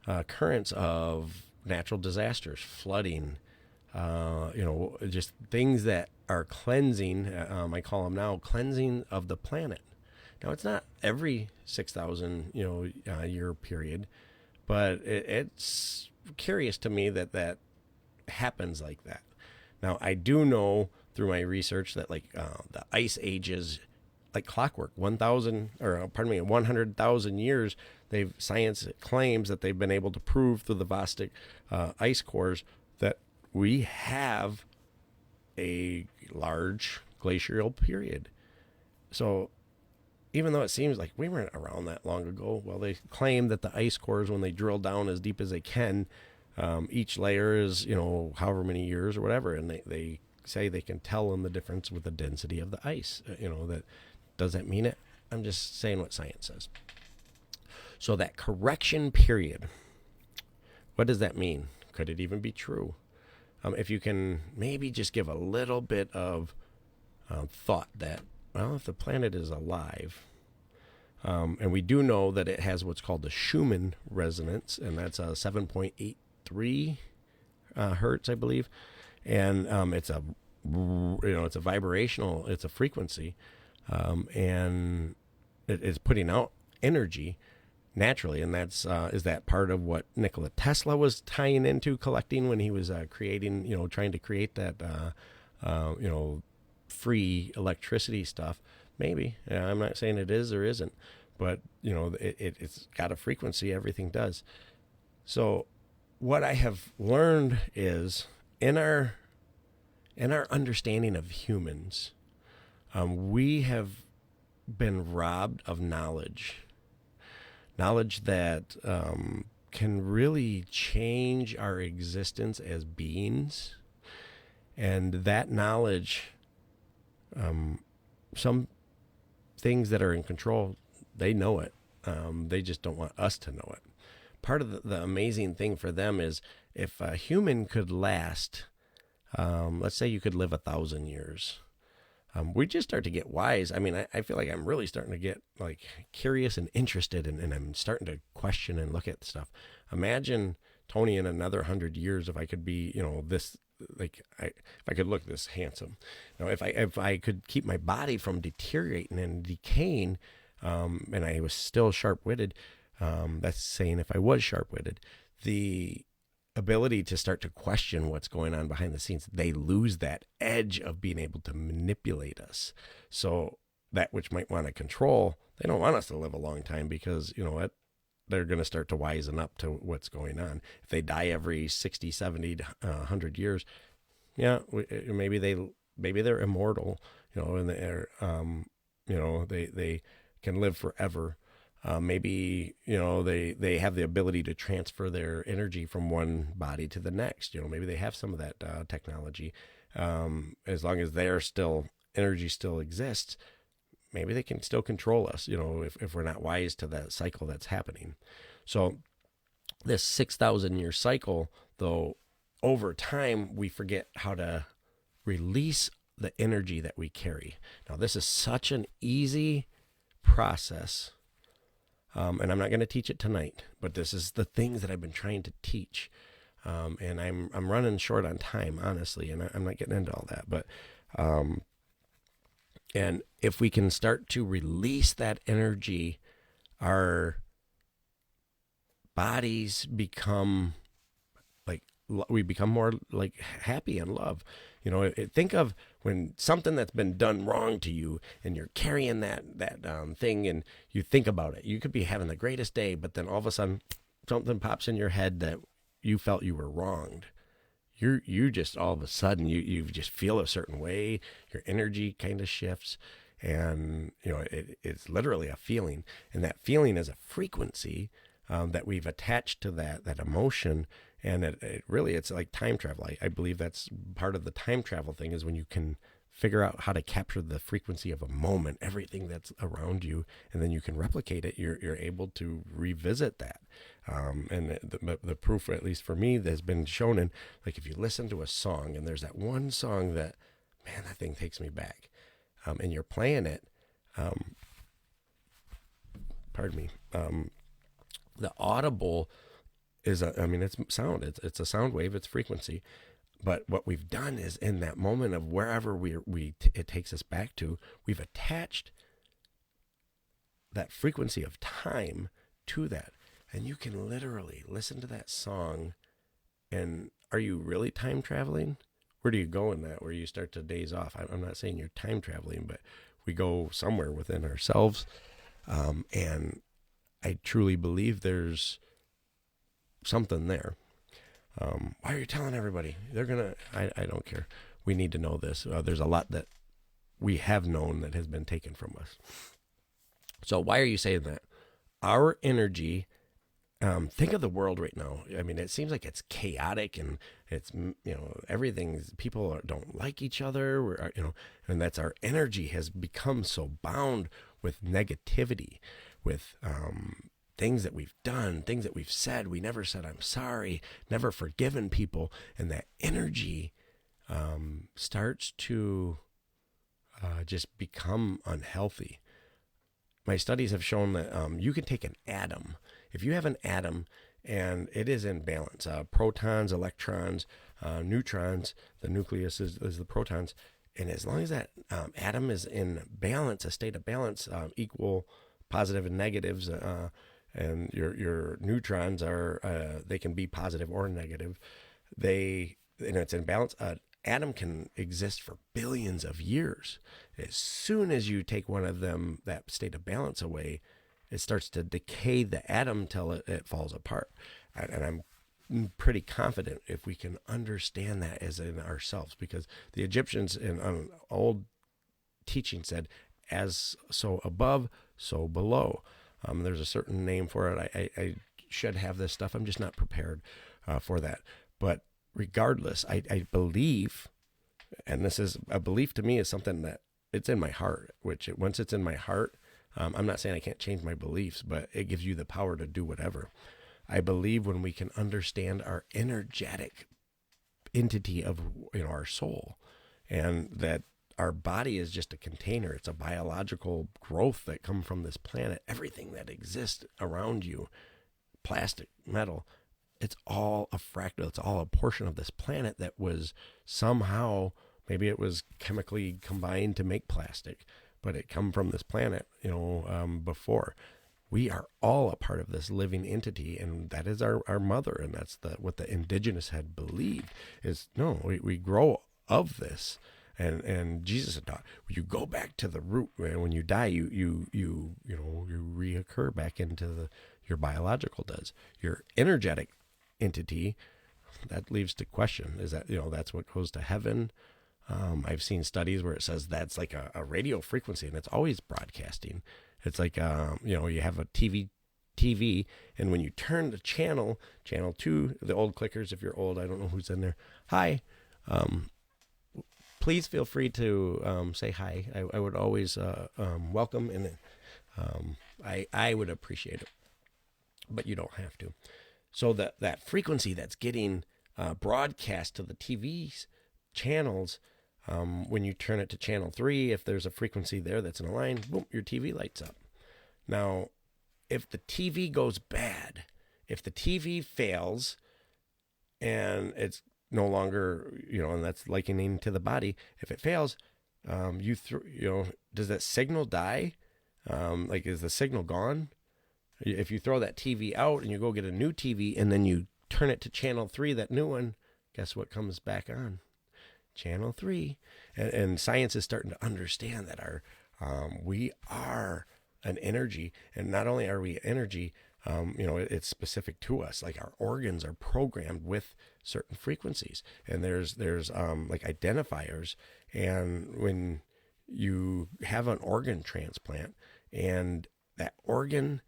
Speaker 1: occurrence of natural disasters, flooding, just things that are cleansing. I call them now cleansing of the planet. Now, it's not every 6,000 year period, but it's curious to me that happens like that. Now, I do know through my research that the ice ages, like clockwork, 100,000 years. Science claims that they've been able to prove through the Vostok ice cores that we have a large glacial period. So even though it seems like we weren't around that long ago, well, they claim that the ice cores, when they drill down as deep as they can, each layer is, however many years or whatever, and they say they can tell in the difference with the density of the ice. That does that mean it? I'm just saying what science says. So that correction period, what does that mean? Could it even be true? If you can maybe just give a little bit of thought that, well, if the planet is alive, and we do know that it has what's called the Schumann resonance, and that's a 7.83 hertz, I believe, and it's a vibrational, it's a frequency, and it's putting out energy naturally, and that's is that part of what Nikola Tesla was tying into collecting when he was creating, trying to create that free electricity stuff? Maybe. I'm not saying it is or isn't, but it's got a frequency. Everything does. So what I have learned is in our understanding of humans, we have been robbed of knowledge that can really change our existence as beings. And that knowledge, some things that are in control, they know it. They just don't want us to know it. Part of the amazing thing for them is if a human could last, let's say you could live 1,000 years, we just start to get wise. I mean, I feel like I'm really starting to get like curious and interested, and I'm starting to question and look at stuff. Imagine, Tony, in another 100 years, if I could be, this, like, if I could look this handsome, if I could keep my body from deteriorating and decaying, and I was still sharp-witted. That's saying if I was sharp-witted, the ability to start to question what's going on behind the scenes, they lose that edge of being able to manipulate us. So that which might want to control, they don't want us to live a long time, because you know what, they're going to start to wisen up to what's going on. If they die every 60, 70, 100 years, yeah, maybe they're immortal, and they're, they can live forever. Maybe, they have the ability to transfer their energy from one body to the next. Maybe they have some of that technology. As long as energy still exists, maybe they can still control us, if we're not wise to that cycle that's happening. So this 6,000 year cycle, though, over time, we forget how to release the energy that we carry. Now, this is such an easy process. And I'm not going to teach it tonight, but this is the things that I've been trying to teach. And I'm running short on time, honestly, and I'm not getting into all that. But and if we can start to release that energy, our bodies become we become more like happy and love. Think of when something that's been done wrong to you and you're carrying that thing, and you think about it. You could be having the greatest day, but then all of a sudden something pops in your head that you felt you were wronged. You just all of a sudden you just feel a certain way. Your energy kind of shifts, and it's literally a feeling, and that feeling is a frequency that we've attached to that emotion. And it's like time travel. I believe that's part of the time travel thing, is when you can figure out how to capture the frequency of a moment, everything that's around you, and then you can replicate it. You're able to revisit that. And the proof, at least for me, that has been shown in, like, if you listen to a song and there's that one song that, man, that thing takes me back, and you're playing it, the audible is it's sound. It's a sound wave. It's frequency. But what we've done is, in that moment of wherever it takes us back to, we've attached that frequency of time to that. And you can literally listen to that song, and are you really time traveling? Where do you go in that, where you start to daze off? I'm not saying you're time traveling, but we go somewhere within ourselves. And I truly believe there's something there. Why are you telling everybody? They're gonna. I don't care. we need to know this. There's a lot that we have known that has been taken from us. So why are you saying that? Our energy, think of the world right now. I mean, it seems like it's chaotic and it's, everything's, people don't like each other, and that's our energy has become so bound with negativity, with things that we've done, things that we've said. We never said, I'm sorry, never forgiven people. And that energy starts to just become unhealthy. My studies have shown that you can take an atom. If you have an atom and it is in balance, protons, electrons, neutrons, the nucleus is the protons. And as long as that atom is in balance, a state of balance, equal positive and negatives, and your neutrons are, they can be positive or negative. It's in balance. Atom can exist for billions of years. As soon as you take one of them, that state of balance away, it starts to decay the atom till it falls apart. And I'm pretty confident if we can understand that as in ourselves, because the Egyptians in old teaching said, as so above, so below. There's a certain name for it. I should have this stuff. I'm just not prepared for that. But regardless, I believe, and this is a belief to me, is something that it's in my heart, once it's in my heart, I'm not saying I can't change my beliefs, but it gives you the power to do whatever. I believe when we can understand our energetic entity of our soul, and that our body is just a container. It's a biological growth that comes from this planet. Everything that exists around you, plastic, metal, it's all a fractal. It's all a portion of this planet that was somehow, maybe it was chemically combined to make plastic, but it come from this planet, before. We are all a part of this living entity, and that is our mother. And that's what the indigenous had believed is, no, we grow of this. And Jesus had taught, you go back to the root. When you die, you reoccur back into your biological does. Your energetic entity, that leaves to question, is that, that's what goes to heaven. I've seen studies where it says that's like a radio frequency, and it's always broadcasting. It's like, you have a TV, and when you turn the channel 2, the old clickers, if you're old, I don't know who's in there. Hi. Please feel free to say hi. I would always welcome, and I would appreciate it, but you don't have to. So that frequency that's getting broadcast to the TV's channels, when you turn it to channel 3, if there's a frequency there that's in a line, boom, your TV lights up. Now, if the TV goes bad, if the TV fails, and it's no longer, and that's likening to the body, if it fails, does that signal die? Is the signal gone? If you throw that TV out and you go get a new TV and then you turn it to channel 3, that new one, guess what comes back on? Channel 3. And science is starting to understand that we are an energy, and not only are we energy, it's specific to us. Like our organs are programmed with certain frequencies, and there's like identifiers. And when you have an organ transplant and that organ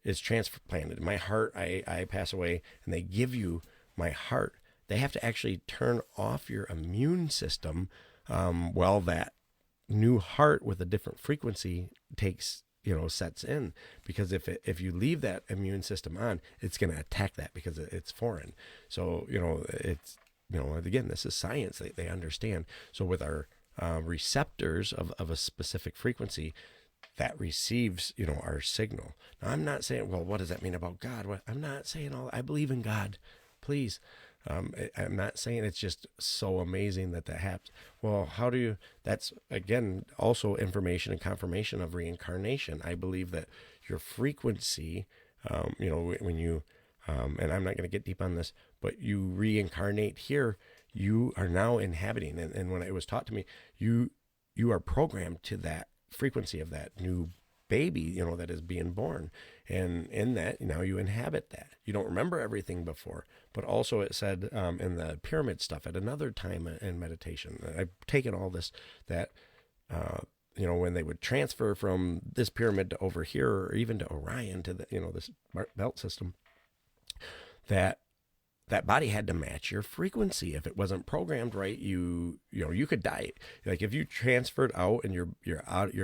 Speaker 1: is transplanted, my heart, I pass away and they give you my heart, they have to actually turn off your immune system while that new heart with a different frequency sets in, because if you leave that immune system on, it's going to attack that because it's foreign. So it's again, this is science. They understand. So with our receptors of a specific frequency, that receives our signal. Now, I'm not saying, well, what does that mean about God? I'm not saying I believe in God, please. I'm not saying it's just so amazing that happens. Well, that's again, also information and confirmation of reincarnation. I believe that your frequency, when you, and I'm not going to get deep on this, but you reincarnate here, you are now inhabiting. And when it was taught to me, you are programmed to that frequency of that new baby, that is being born. And in that, now you inhabit that. You don't remember everything before. But also it said in the pyramid stuff at another time in meditation, I've taken all this, that, when they would transfer from this pyramid to over here, or even to Orion, to the, this belt system, that body had to match your frequency. If it wasn't programmed right, you could die. Like if you transferred out and your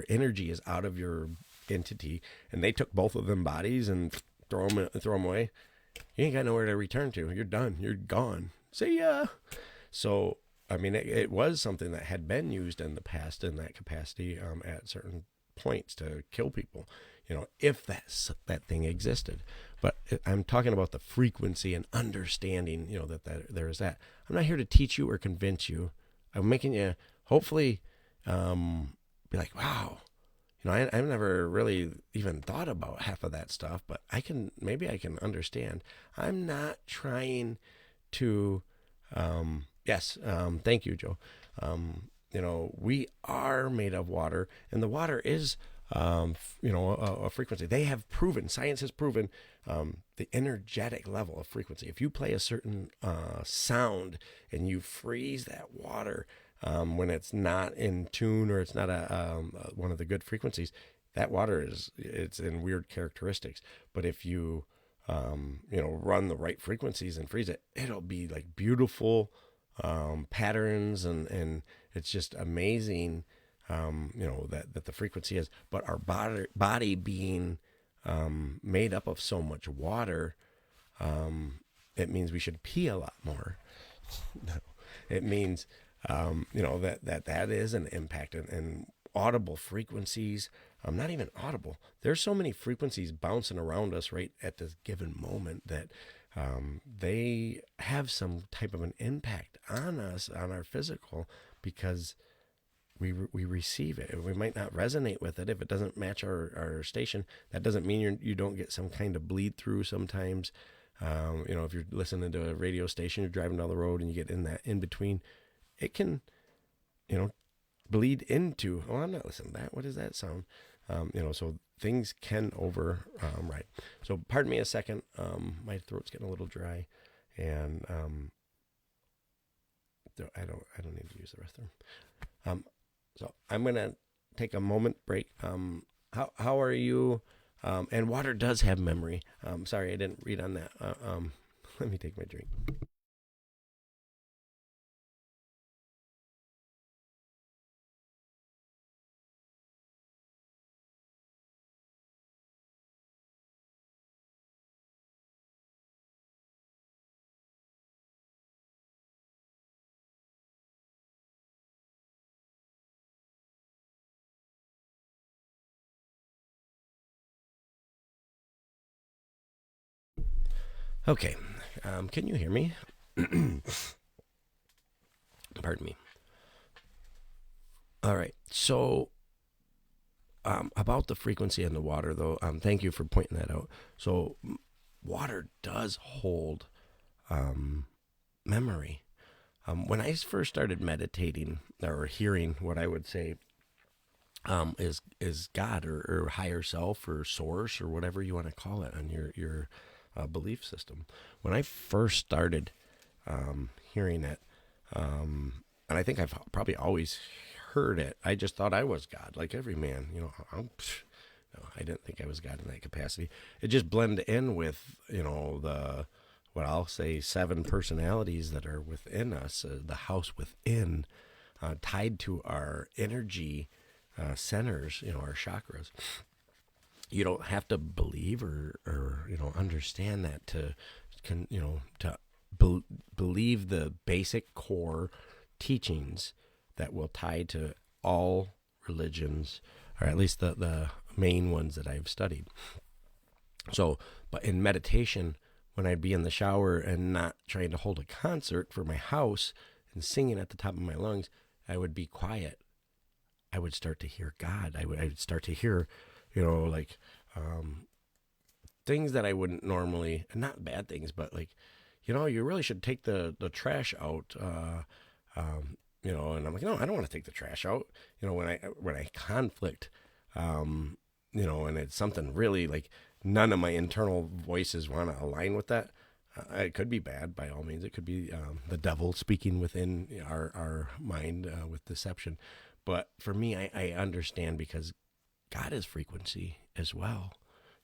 Speaker 1: energy is out of your entity, and they took both of them bodies and throw them away, you ain't got nowhere to return to. You're done. You're gone. See ya. So, I mean, it was something that had been used in the past in that capacity at certain points to kill people, if that thing existed. But I'm talking about the frequency and understanding, that there is that. I'm not here to teach you or convince you. I'm making you hopefully be like, wow, I've never really even thought about half of that stuff, but maybe I can understand. I'm not trying to, thank you, Joe. We are made of water, and the water is, a frequency. They have proven, science has proven, the energetic level of frequency. If you play a certain sound and you freeze that water, when it's not in tune, or it's not one of the good frequencies, that water it's in weird characteristics. But if you run the right frequencies and freeze it, it'll be like beautiful patterns, and it's just amazing, that the frequency is. But our body being made up of so much water, it means we should pee a lot more. No, it means that is an impact, and audible frequencies. Not even audible. There's so many frequencies bouncing around us right at this given moment that they have some type of an impact on us, on our physical, because we receive it. We might not resonate with it if it doesn't match our station. That doesn't mean you don't get some kind of bleed through sometimes. If you're listening to a radio station, you're driving down the road and you get in that in between, it can, bleed into, oh, I'm not listening to that. What is that sound? So things can override. So pardon me a second. My throat's getting a little dry, and I don't need to use the restroom. So I'm gonna take a moment break. How are you? And water does have memory. Sorry, I didn't read on that. Let me take my drink. Okay, can you hear me? Pardon me. All right, so about the frequency in the water, though, thank you for pointing that out. So water does hold memory. When I first started meditating, or hearing what I would say is God, or higher self, or source, or whatever you want to call it on your belief system. When I first started hearing it, and I think I've probably always heard it, I just thought I was God, like every man. No, I didn't think I was God in that capacity. It just blended in with what I'll say 7 personalities that are within us, the house within, tied to our energy centers, our chakras. You don't have to believe or understand that to believe the basic core teachings that will tie to all religions, or at least the main ones that I've studied. So, but in meditation, when I'd be in the shower and not trying to hold a concert for my house and singing at the top of my lungs, I would be quiet. I would start to hear God. I would start to hear, things that I wouldn't normally, not bad things, but like, you really should take the trash out, and I'm like, no, I don't want to take the trash out. When I conflict, and it's something really like none of my internal voices want to align with that, it could be bad by all means. It could be the devil speaking within our mind with deception. But for me, I understand because God is frequency as well.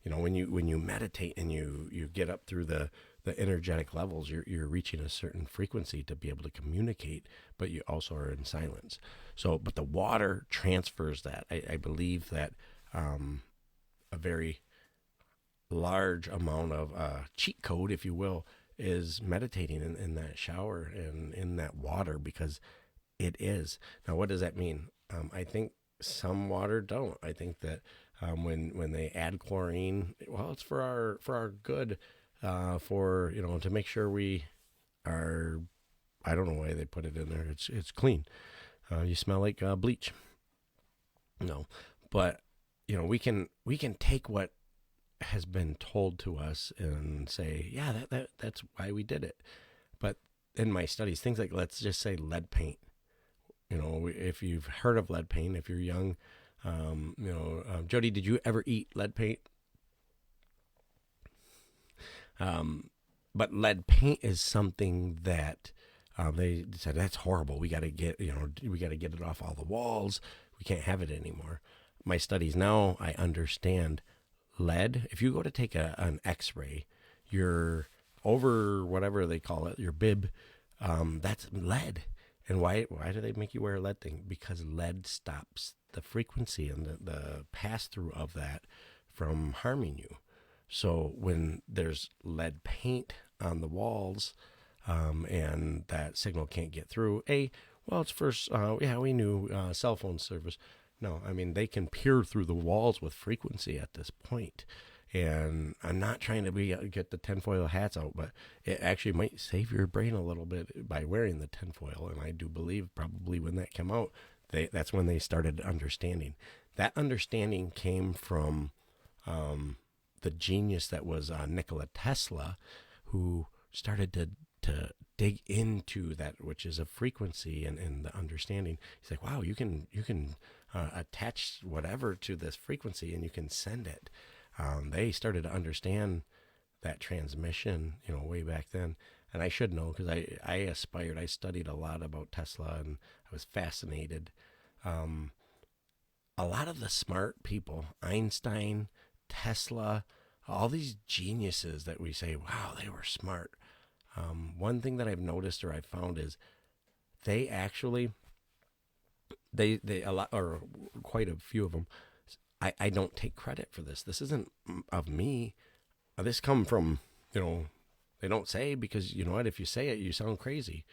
Speaker 1: When you meditate and you get up through the energetic levels, you're reaching a certain frequency to be able to communicate, but you also are in silence. So, but the water transfers that. I believe that a very large amount of cheat code, if you will, is meditating in that shower and in that water, because it is. Now, what does that mean? I think some water don't. I think that when they add chlorine, well, it's for our good, to make sure we are. I don't know why they put it in there. It's clean. You smell like bleach. No, but we can take what has been told to us and say, yeah, that's why we did it. But in my studies, things like, let's just say, lead paint. If you've heard of lead paint, if you're young, Jody, did you ever eat lead paint? But lead paint is something that they said, that's horrible. We got to get it off all the walls. We can't have it anymore. My studies now, I understand lead. If you go to take an X-ray, your over whatever they call it, your bib, that's lead. And why do they make you wear a lead thing? Because lead stops the frequency and the pass through of that from harming you. So when there's lead paint on the walls, and that signal can't get through, it's first, we knew cell phone service. No, I mean, they can peer through the walls with frequency at this point. And I'm not trying to get the tinfoil hats out, but it actually might save your brain a little bit by wearing the tinfoil. And I do believe probably when that came out, that's when they started understanding. That understanding came from the genius that was Nikola Tesla, who started to dig into that, which is a frequency and the understanding. He's like, wow, you can attach whatever to this frequency and you can send it. They started to understand that transmission, way back then. And I should know, because I aspired. I studied a lot about Tesla and I was fascinated. A lot of the smart people, Einstein, Tesla, all these geniuses that we say, wow, they were smart. One thing that I've noticed or I've found is they actually, they a lot, or quite a few of them, I don't take credit for this. This isn't of me. This come from, they don't say, because you know what, if you say it, you sound crazy.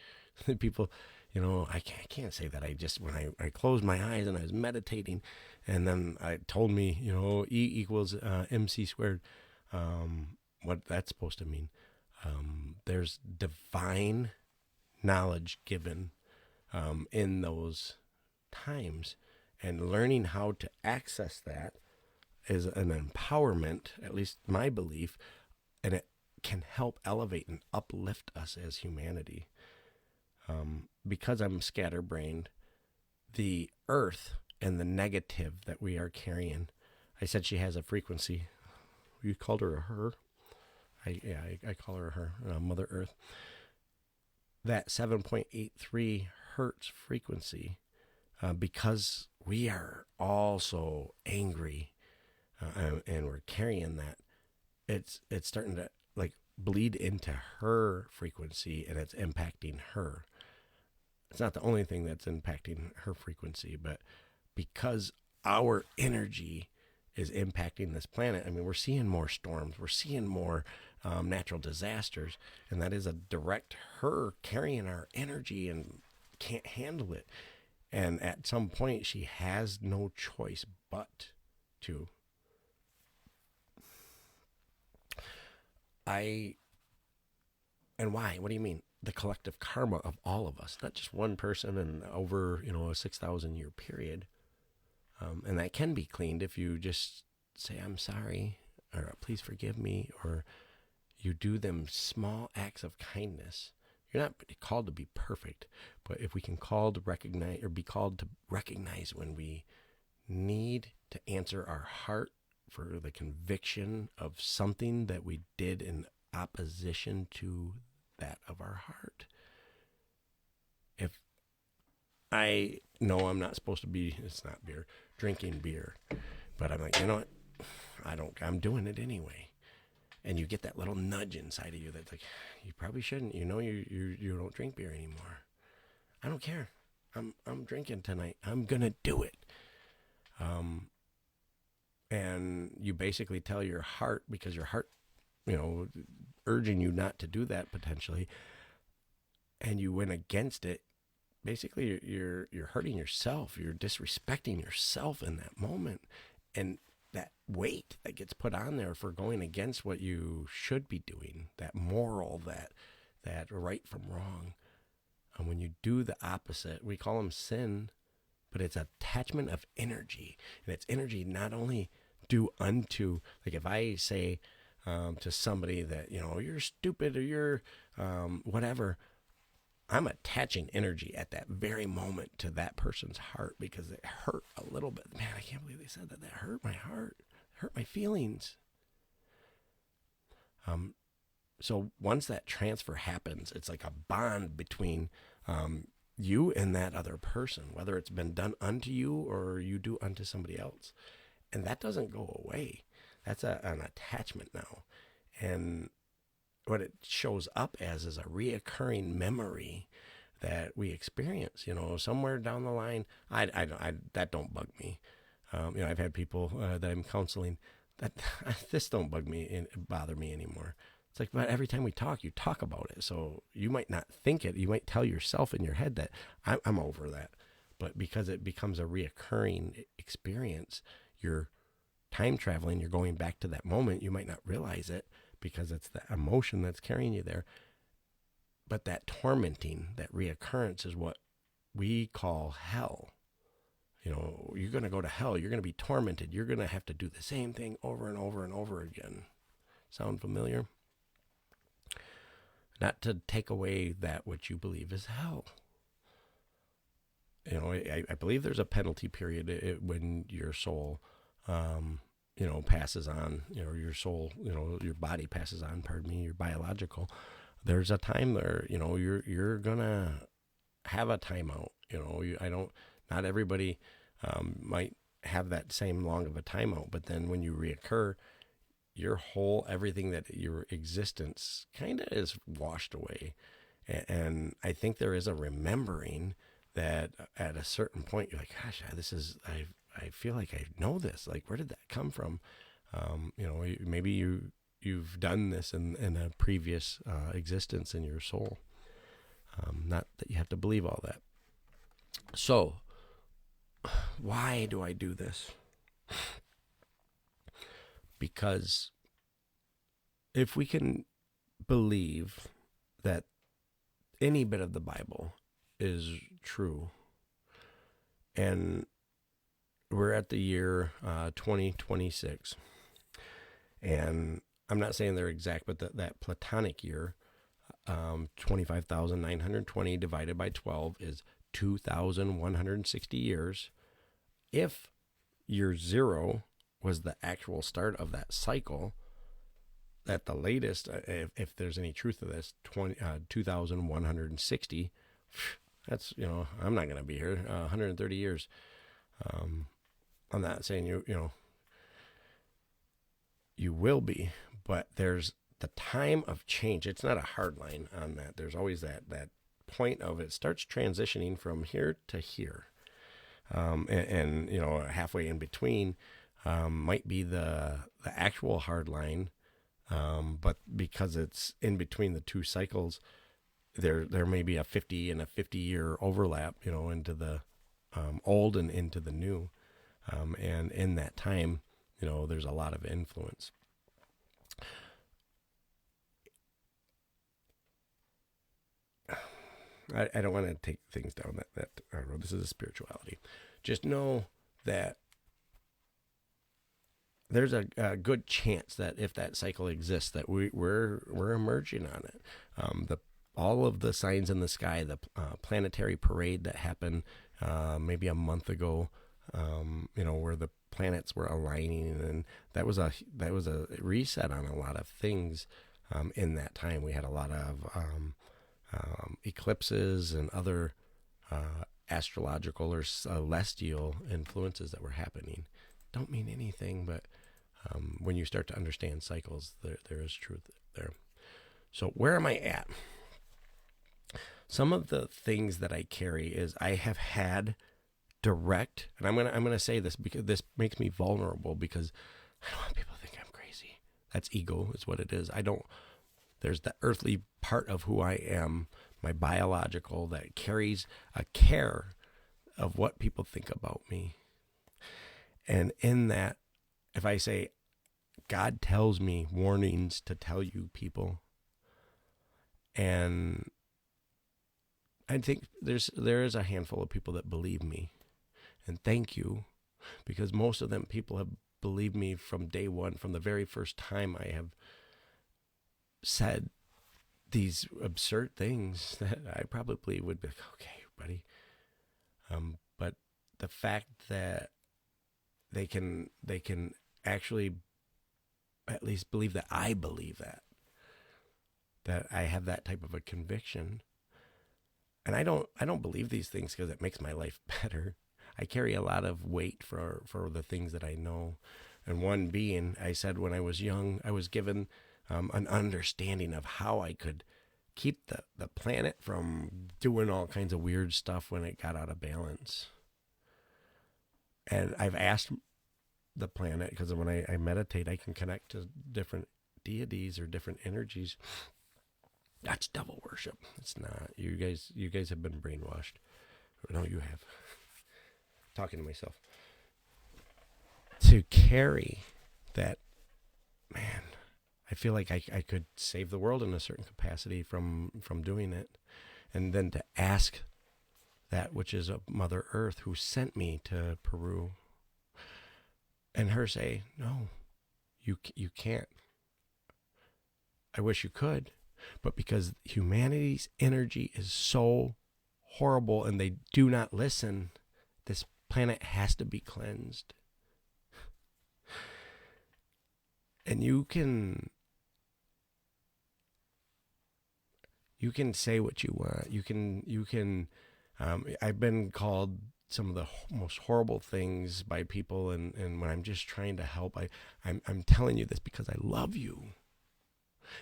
Speaker 1: People, I can't say that. When I closed my eyes and I was meditating, and then I told me, E equals MC squared, what that's supposed to mean. There's divine knowledge given in those times, and learning how to access that is an empowerment, at least my belief, and it can help elevate and uplift us as humanity. Because I'm scatterbrained, the earth and the negative that we are carrying, I said she has a frequency. You called her a her? I call her a her, Mother Earth. That 7.83 hertz frequency, because we are all so angry, and we're carrying that, it's starting to bleed into her frequency, and it's impacting her. It's not the only thing that's impacting her frequency, but because our energy is impacting this planet, we're seeing more storms, we're seeing more natural disasters, and that is a direct her carrying our energy and can't handle it. And at some point, she has no choice but to. And why? What do you mean? The collective karma of all of us, not just one person, and over a 6,000 year period. And that can be cleaned if you just say, I'm sorry, or please forgive me, or you do them small acts of kindness. You're not called to be perfect, but if we can be called to recognize when we need to answer our heart for the conviction of something that we did in opposition to that of our heart. If I know I'm not supposed to be, it's not beer, drinking beer, but I'm like, you know what? I'm doing it anyway. And you get that little nudge inside of you that's like, you probably shouldn't. You know, you don't drink beer anymore. I don't care. I'm drinking tonight. I'm gonna do it. And you basically tell your heart, because your heart, urging you not to do that potentially, and you went against it. Basically, you're hurting yourself. You're disrespecting yourself in that moment, and that weight that gets put on there for going against what you should be doing, that moral, that right from wrong. And when you do the opposite, we call them sin, but it's attachment of energy. And it's energy not only do unto, like if I say to somebody that, you're stupid or you're whatever, I'm attaching energy at that very moment to that person's heart because it hurt a little bit. Man, I can't believe they said that. That hurt my heart. It hurt my feelings. So once that transfer happens, it's like a bond between you and that other person, whether it's been done unto you or you do unto somebody else. And that doesn't go away. That's an attachment now. And what it shows up as is a reoccurring memory that we experience, somewhere down the line. That don't bug me. I've had people that I'm counseling that this don't bug me and bother me anymore. It's like, but every time we talk, you talk about it. So you might not think it. You might tell yourself in your head that I'm over that. But because it becomes a reoccurring experience, you're time traveling, you're going back to that moment. You might not realize it because it's the emotion that's carrying you there. But that tormenting, that reoccurrence is what we call hell. You're going to go to hell. You're going to be tormented. You're going to have to do the same thing over and over and over again. Sound familiar? Not to take away that which you believe is hell. I believe there's a penalty period when your soul, passes on, your soul, your body passes on, your biological. There's a time there, you're going to have a timeout. Not everybody might have that same long of a timeout, but then when you reoccur, everything that your existence kind of is washed away. And I think there is a remembering that at a certain point, you're like, gosh, I feel like I know this. Like, where did that come from? Maybe you've done this in a previous existence in your soul. Not that you have to believe all that. So, why do I do this? Because if we can believe that any bit of the Bible is true, and we're at the year 2026, and I'm not saying they're exact, but that Platonic year, 25,920 divided by 12 is 2,160 years. If year 0 was the actual start of that cycle, at the latest, if there's any truth to this, 2,160, that's, I'm not going to be here 130 years. I'm not saying you will be, but there's the time of change. It's not a hard line on that. There's always that point of it starts transitioning from here to here. And halfway in between might be the actual hard line. But because it's in between the two cycles, there may be a 50 and a 50-year overlap, into the old and into the new. And in that time, there's a lot of influence. I don't want to take things down that road. This is a spirituality. Just know that there's a good chance that if that cycle exists, that we're emerging on it. All of the signs in the sky, the planetary parade that happened maybe a month ago, where the planets were aligning, and that was a reset on a lot of things. In that time, we had a lot of eclipses and other astrological or celestial influences that were happening. Don't mean anything, but when you start to understand cycles, there is truth there. So where am I at? Some of the things that I carry is I have had direct, and I'm gonna say this because this makes me vulnerable, because I don't want people to think I'm crazy. That's ego, is what it is. There's the earthly part of who I am, my biological, that carries a care of what people think about me. And in that, if I say, God tells me warnings to tell you people, and I think there is a handful of people that believe me, and thank you, because most of them people have believed me from day one, from the very first time I have said these absurd things that I probably would be like, okay, buddy. But the fact that they can actually at least believe that I believe that I have that type of a conviction. And I don't believe these things because it makes my life better. I carry a lot of weight for the things that I know. And one being, I said when I was young, I was given an understanding of how I could keep the planet from doing all kinds of weird stuff when it got out of balance. And I've asked the planet, because when I meditate, I can connect to different deities or different energies. That's devil worship. It's not. You guys have been brainwashed. No, you have. Talking to myself. To carry that, man, I feel like I could save the world in a certain capacity from doing it. And then to ask that which is of Mother Earth, who sent me to Peru, and her say, no, you can't. I wish you could, but because humanity's energy is so horrible and they do not listen, this planet has to be cleansed. And you can say what you want. You can. I've been called some of the most horrible things by people, and when I'm just trying to help, I'm telling you this because I love you,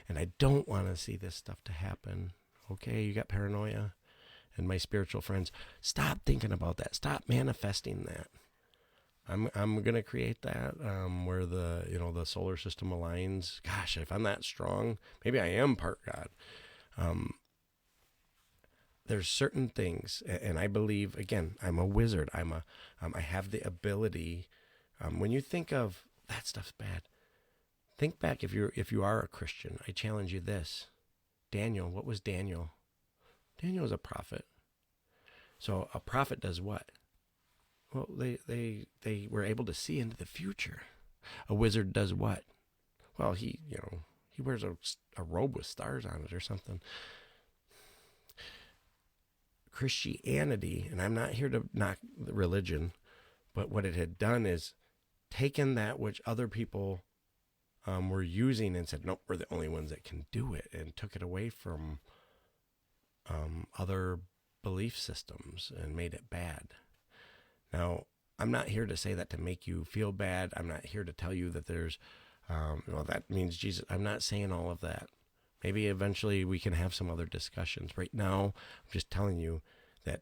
Speaker 1: and I don't want to see this stuff to happen. Okay, you got paranoia, and my spiritual friends, stop thinking about that. Stop manifesting that. I'm gonna create that where the solar system aligns. Gosh, if I'm that strong, maybe I am part God. There's certain things, and I believe, again, I'm a wizard. I have the ability. When you think of that stuff's bad, think back if you are a Christian. I challenge you this. Daniel, what was Daniel? Daniel was a prophet. So a prophet does what? Well, they were able to see into the future. A wizard does what? Well, he wears a robe with stars on it or something. Christianity, and I'm not here to knock the religion, but what it had done is taken that which other people were using and said, nope, we're the only ones that can do it, and took it away from other belief systems and made it bad. Now, I'm not here to say that to make you feel bad. I'm not here to tell you that there's, that means Jesus. I'm not saying all of that. Maybe eventually we can have some other discussions. Right now, I'm just telling you that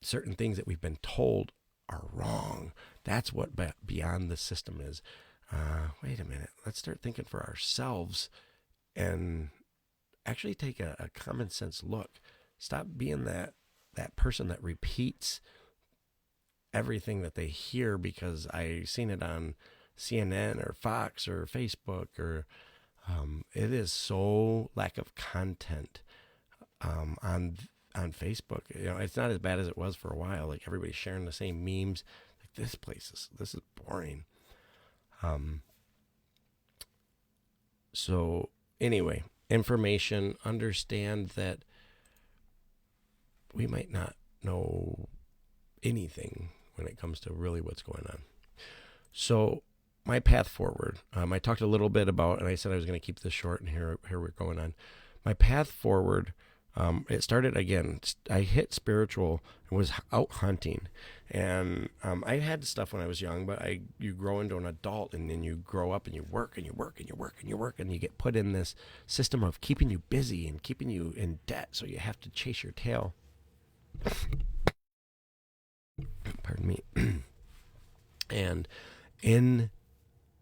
Speaker 1: certain things that we've been told are wrong. That's what beyond the system is. Wait a minute. Let's start thinking for ourselves and actually take a common sense look. Stop being that person that repeats everything that they hear because I seen it on CNN or Fox or Facebook or it is so lack of content on Facebook. It's not as bad as it was for a while. Like everybody's sharing the same memes. Like this is boring. So anyway, information. Understand that we might not know anything when it comes to really what's going on. So my path forward, I talked a little bit about, and I said I was going to keep this short, and here we're going on. My path forward, it started again. I hit spiritual and was out hunting, and I had stuff when I was young, but you grow into an adult, and then you grow up and you work and you work and you work and you work, and you get put in this system of keeping you busy and keeping you in debt, so you have to chase your tail. Pardon me. And in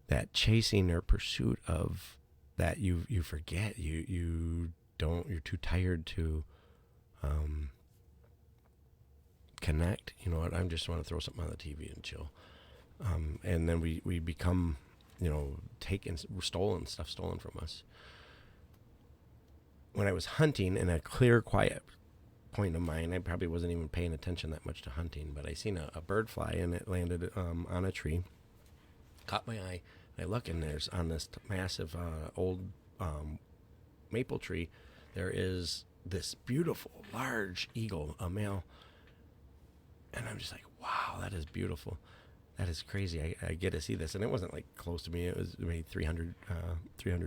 Speaker 1: that chasing or pursuit of that, you forget, you don't, you're too tired to connect. You know what, I just want to throw something on the TV and chill. And then we become, taken, stolen from us. When I was hunting in a clear, quiet point of mine, I probably wasn't even paying attention that much to hunting, but I seen a bird fly, and it landed on a tree, caught my eye. I look, and there's on this massive old maple tree, there is this beautiful large eagle, a male, and I'm just like, wow, that is beautiful. That is crazy. I get to see this, and it wasn't like close to me. It was maybe 300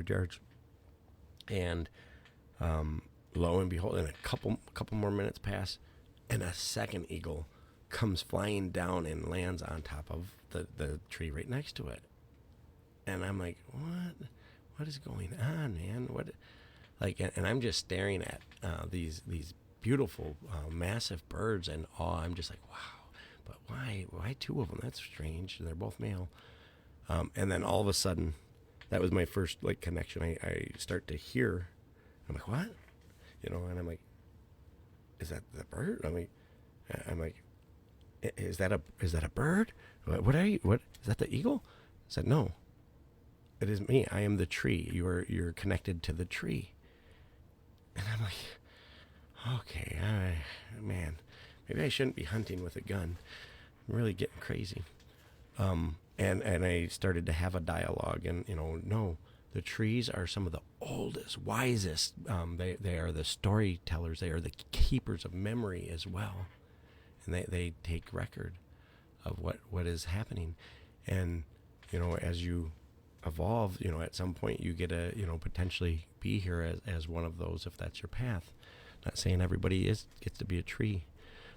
Speaker 1: yards, and lo and behold, and a couple more minutes pass, and a second eagle comes flying down and lands on top of the tree right next to it. And I'm like, what is going on, man? What, like, and I'm just staring at these beautiful, massive birds in awe. I'm just like, wow. But why two of them? That's strange. They're both male. And then all of a sudden, that was my first like connection. I start to hear. I'm like, what? And I'm like, is that the bird? I'm like, is that a bird? What are you? What is that? The eagle? I said, no. It is me. I am the tree. You're connected to the tree. And I'm like, okay, man, maybe I shouldn't be hunting with a gun. I'm really getting crazy. And I started to have a dialogue, and no, the trees are some of the oldest, wisest. They are the storytellers. They are the keepers of memory as well, and they take record of what is happening. And as you evolve, at some point you get to potentially be here as one of those, if that's your path. Not saying everybody gets to be a tree,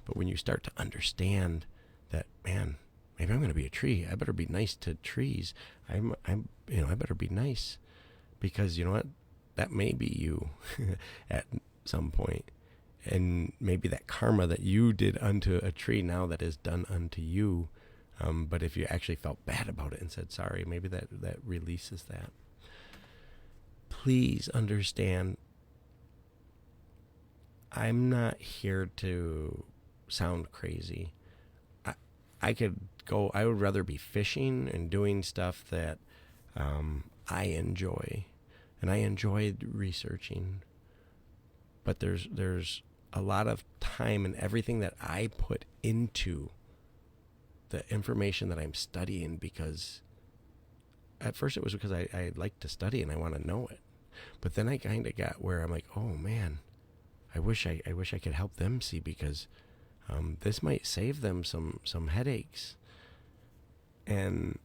Speaker 1: but when you start to understand that, man, maybe I'm going to be a tree. I better be nice to trees. I better be nice, because you know what, that may be you at some point. And maybe that karma that you did unto a tree, now that is done unto you. But if you actually felt bad about it and said sorry, maybe that releases that. Please understand, I'm not here to sound crazy. I would rather be fishing and doing stuff that I enjoy. And I enjoyed researching. But there's a lot of time and everything that I put into the information that I'm studying, because at first it was because I like to study and I want to know it. But then I kind of got where I'm like, oh man, I wish I could help them see, because this might save them some headaches. And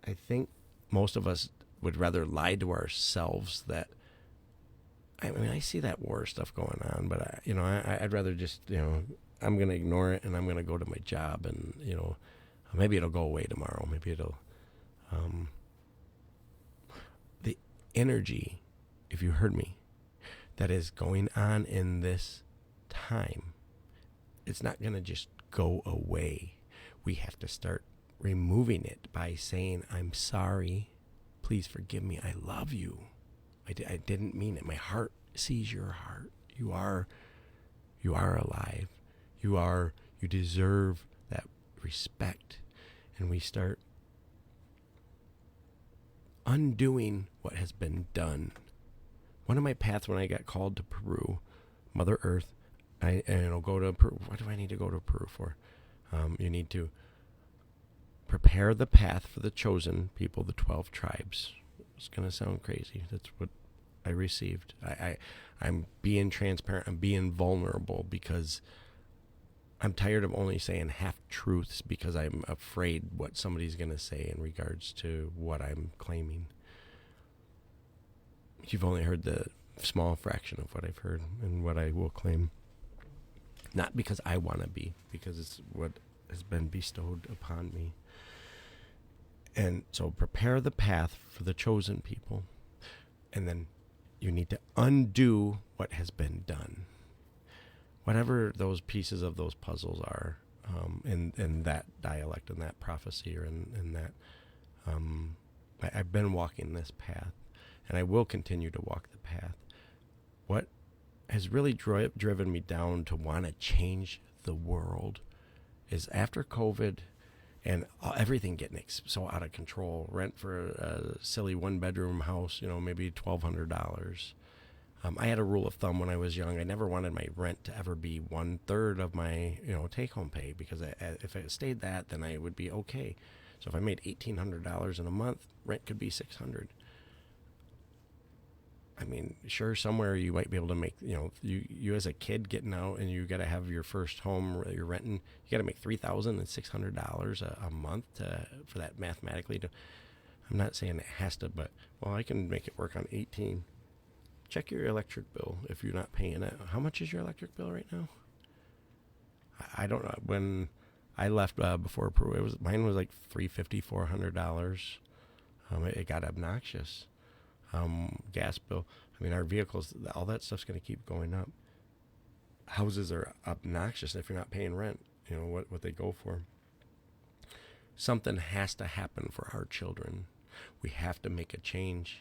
Speaker 1: I think most of us would rather lie to ourselves. That, I mean, I see that war stuff going on, but I'd rather just, I'm going to ignore it, and I'm going to go to my job, and, maybe it'll go away tomorrow. Maybe it'll, the energy, if you heard me, that is going on in this time, it's not going to just go away. We have to start removing it by saying, I'm sorry. Please forgive me. I love you. I didn't mean it. My heart sees your heart. You are alive. You deserve that respect. And we start undoing what has been done. One of my paths, when I got called to Peru, Mother Earth, I'll go to Peru. What do I need to go to Peru for? You need to prepare the path for the chosen people, the 12 tribes. It's going to sound crazy. That's what I received. I'm being transparent. I'm being vulnerable, because I'm tired of only saying half truths because I'm afraid what somebody's going to say in regards to what I'm claiming. You've only heard the small fraction of what I've heard and what I will claim. Not because I want to be, because it's what has been bestowed upon me. And so prepare the path for the chosen people. And then you need to undo what has been done. Whatever those pieces of those puzzles are, in that dialect, in that prophecy, or in that, I've been walking this path, and I will continue to walk the path. What has really driven me down to want to change the world is after COVID and everything getting so out of control. Rent for a silly one-bedroom house, maybe $1,200. I had a rule of thumb when I was young. I never wanted my rent to ever be 1/3 of my, take-home pay, because if it stayed that, then I would be okay. So if I made $1,800 in a month, rent could be $600. I mean, sure, somewhere you might be able to make, you as a kid getting out and you got to have your first home that you're renting, you got to make $3,600 a month for that mathematically. I'm not saying it has to, but, I can make it work on 18. Check your electric bill if you're not paying it. How much is your electric bill right now? I don't know. When I left before Peru, mine was like $350, $400. It got obnoxious. Gas bill. I mean, our vehicles, all that stuff's going to keep going up. Houses are obnoxious if you're not paying rent. What they go for. Something has to happen for our children. We have to make a change.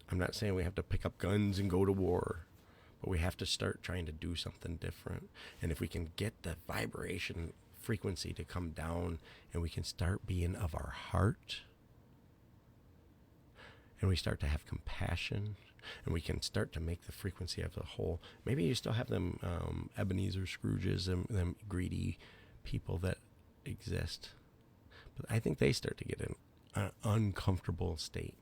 Speaker 1: I'm not saying we have to pick up guns and go to war, but we have to start trying to do something different. And if we can get the vibration frequency to come down, and we can start being of our heart, and we start to have compassion, and we can start to make the frequency of the whole. Maybe you still have them Ebenezer Scrooges and them greedy people that exist, but I think they start to get in an uncomfortable state,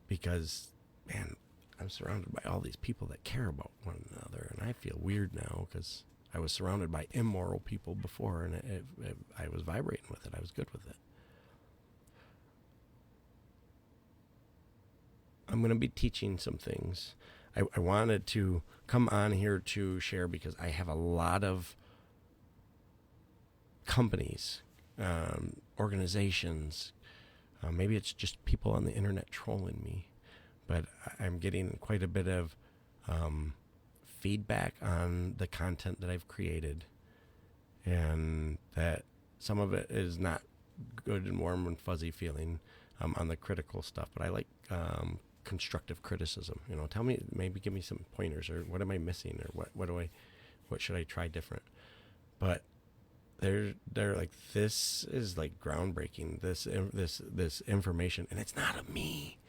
Speaker 1: because, man, I'm surrounded by all these people that care about one another, and I feel weird now because I was surrounded by immoral people before, and I was vibrating with it. I was good with it. I'm going to be teaching some things. I wanted to come on here to share because I have a lot of companies, organizations, maybe it's just people on the internet trolling me, but I'm getting quite a bit of feedback on the content that I've created, and that some of it is not good and warm and fuzzy feeling on the critical stuff, but I like constructive criticism. Tell me, maybe give me some pointers, or what am I missing, or what should I try different? But they're like, this is like groundbreaking, this information, and it's not of me.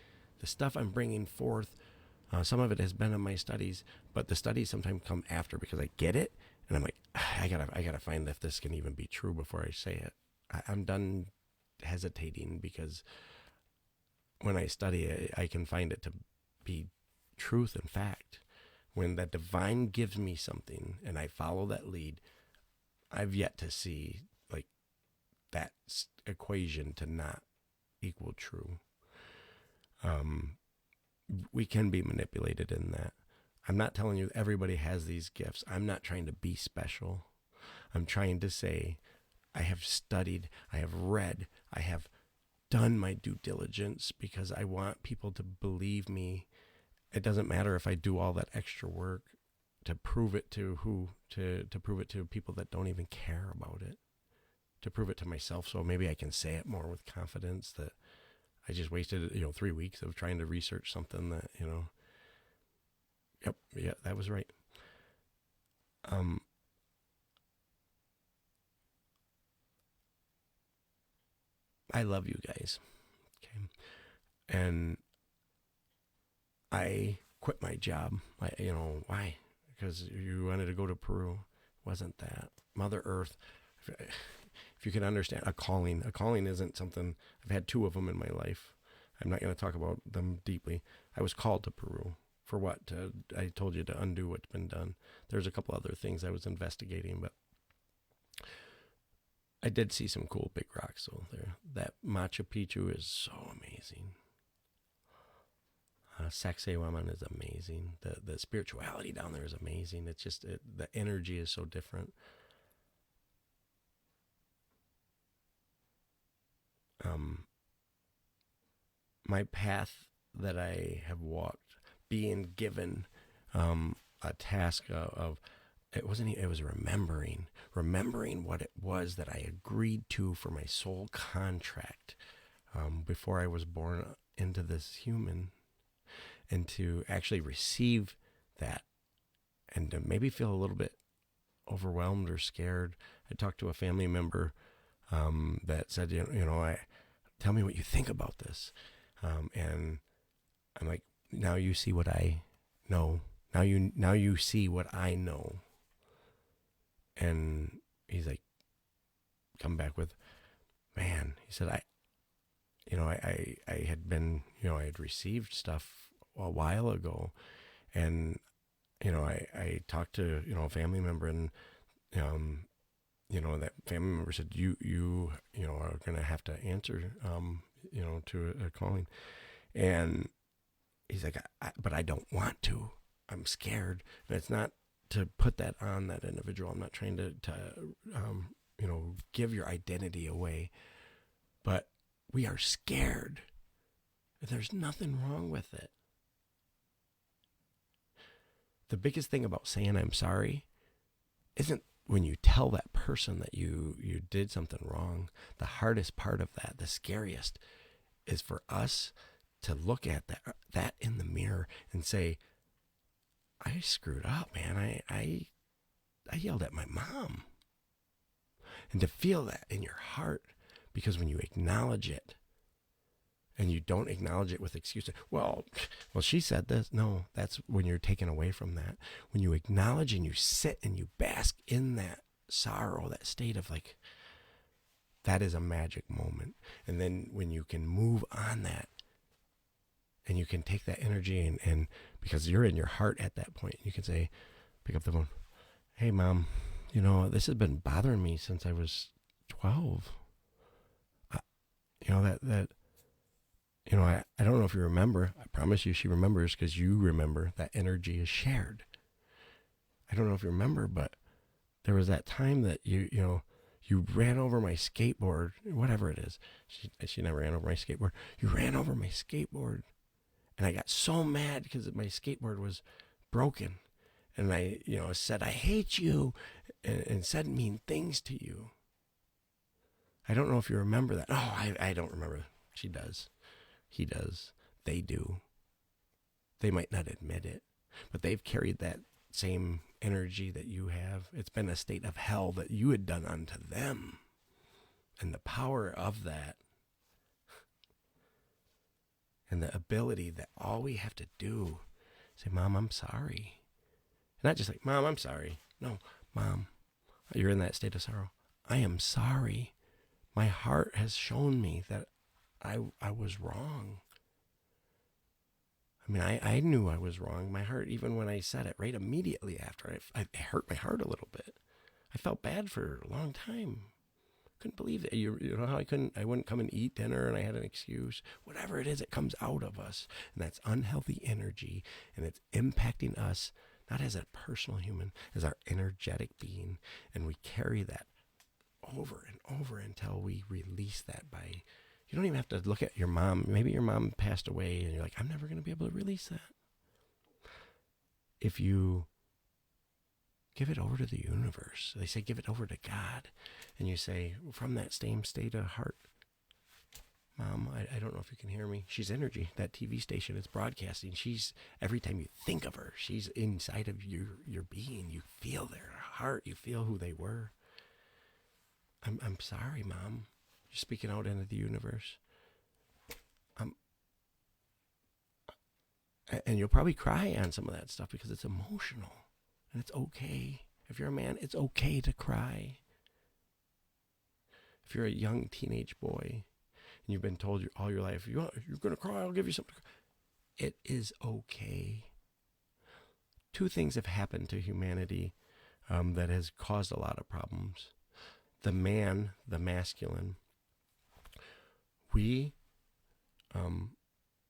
Speaker 1: The stuff I'm bringing forth, some of it has been in my studies, but the studies sometimes come after, because I get it, and I'm like, I gotta find if this can even be true before I say it. I'm done hesitating, because when I study it, I can find it to be truth and fact. When the divine gives me something and I follow that lead, I've yet to see like that equation to not equal true. We can be manipulated in that. I'm not telling you everybody has these gifts. I'm not trying to be special. I'm trying to say I have studied, I have read, I have done my due diligence, because I want people to believe me. It doesn't matter if I do all that extra work to prove it to to prove it to people that don't even care about it, to prove it to myself, so maybe I can say it more with confidence, that I just wasted 3 weeks of trying to research something that yep, yeah, that was right. I love you guys. Okay. And I quit my job. Why? Because you wanted to go to Peru. Wasn't that Mother Earth? If you can understand a calling isn't something. I've had 2 of them in my life. I'm not going to talk about them deeply. I was called to Peru for what? I told you, to undo what's been done. There's a couple other things I was investigating, but I did see some cool big rocks though there. That Machu Picchu is so amazing. Sacsayhuaman is amazing. The spirituality down there is amazing. It's just the energy is so different. My path that I have walked, being given a task of it wasn't, it was remembering what it was that I agreed to for my soul contract before I was born into this human, and to actually receive that, and to maybe feel a little bit overwhelmed or scared. I talked to a family member that said, tell me what you think about this. And I'm like, now you see what I know. Now you see what I know. And he's like, come back with, man, he said, I had been, I had received stuff a while ago, and, I talked to, a family member, and, that family member said, you are going to have to answer, to a calling. And he's like, but I don't want to. I'm scared. And it's not to put that on that individual. I'm not trying to give your identity away. But we are scared. There's nothing wrong with it. The biggest thing about saying I'm sorry isn't when you tell that person that you did something wrong. The hardest part of that, the scariest, is for us to look at that in the mirror and say, I screwed up, man. I yelled at my mom. And to feel that in your heart, because when you acknowledge it, and you don't acknowledge it with excuses, well, she said this. No, that's when you're taken away from that. When you acknowledge and you sit and you bask in that sorrow, that state of like, that is a magic moment. And then when you can move on that, and you can take that energy and because you're in your heart at that point, you can say, pick up the phone. Hey, Mom, this has been bothering me since I was 12. I don't know if you remember. I promise you she remembers, because you remember. That energy is shared. I don't know if you remember, but there was that time that you ran over my skateboard, whatever it is. She never ran over my skateboard. You ran over my skateboard. And I got so mad because my skateboard was broken. And I, said, I hate you, and said mean things to you. I don't know if you remember that. Oh, I don't remember. She does. He does. They do. They might not admit it, but they've carried that same energy that you have. It's been a state of hell that you had done unto them. And the power of that, and the ability that all we have to do, say, Mom, I'm sorry. Not just like, Mom, I'm sorry. No, Mom, you're in that state of sorrow. I am sorry. My heart has shown me that I was wrong. I mean, I knew I was wrong. My heart, even when I said it right immediately after, it hurt my heart a little bit. I felt bad for a long time. Couldn't believe it. You know how I wouldn't come and eat dinner, and I had an excuse. Whatever it is, it comes out of us. And that's unhealthy energy, and it's impacting us, not as a personal human, as our energetic being. And we carry that over and over until we release that by, you don't even have to look at your mom. Maybe your mom passed away, and you're like, I'm never going to be able to release that. If you give it over to the universe. They say give it over to God. And you say, from that same state of heart, Mom, I don't know if you can hear me. She's energy. That TV station is broadcasting. She's, every time you think of her, she's inside of your being. You feel their heart. You feel who they were. I'm sorry, Mom. You're speaking out into the universe. And you'll probably cry on some of that stuff because it's emotional. And it's okay. If you're a man, it's okay to cry. If you're a young teenage boy and you've been told all your life, you're going to cry, I'll give you something. It is okay. Two things have happened to humanity that has caused a lot of problems. the man, the masculine, we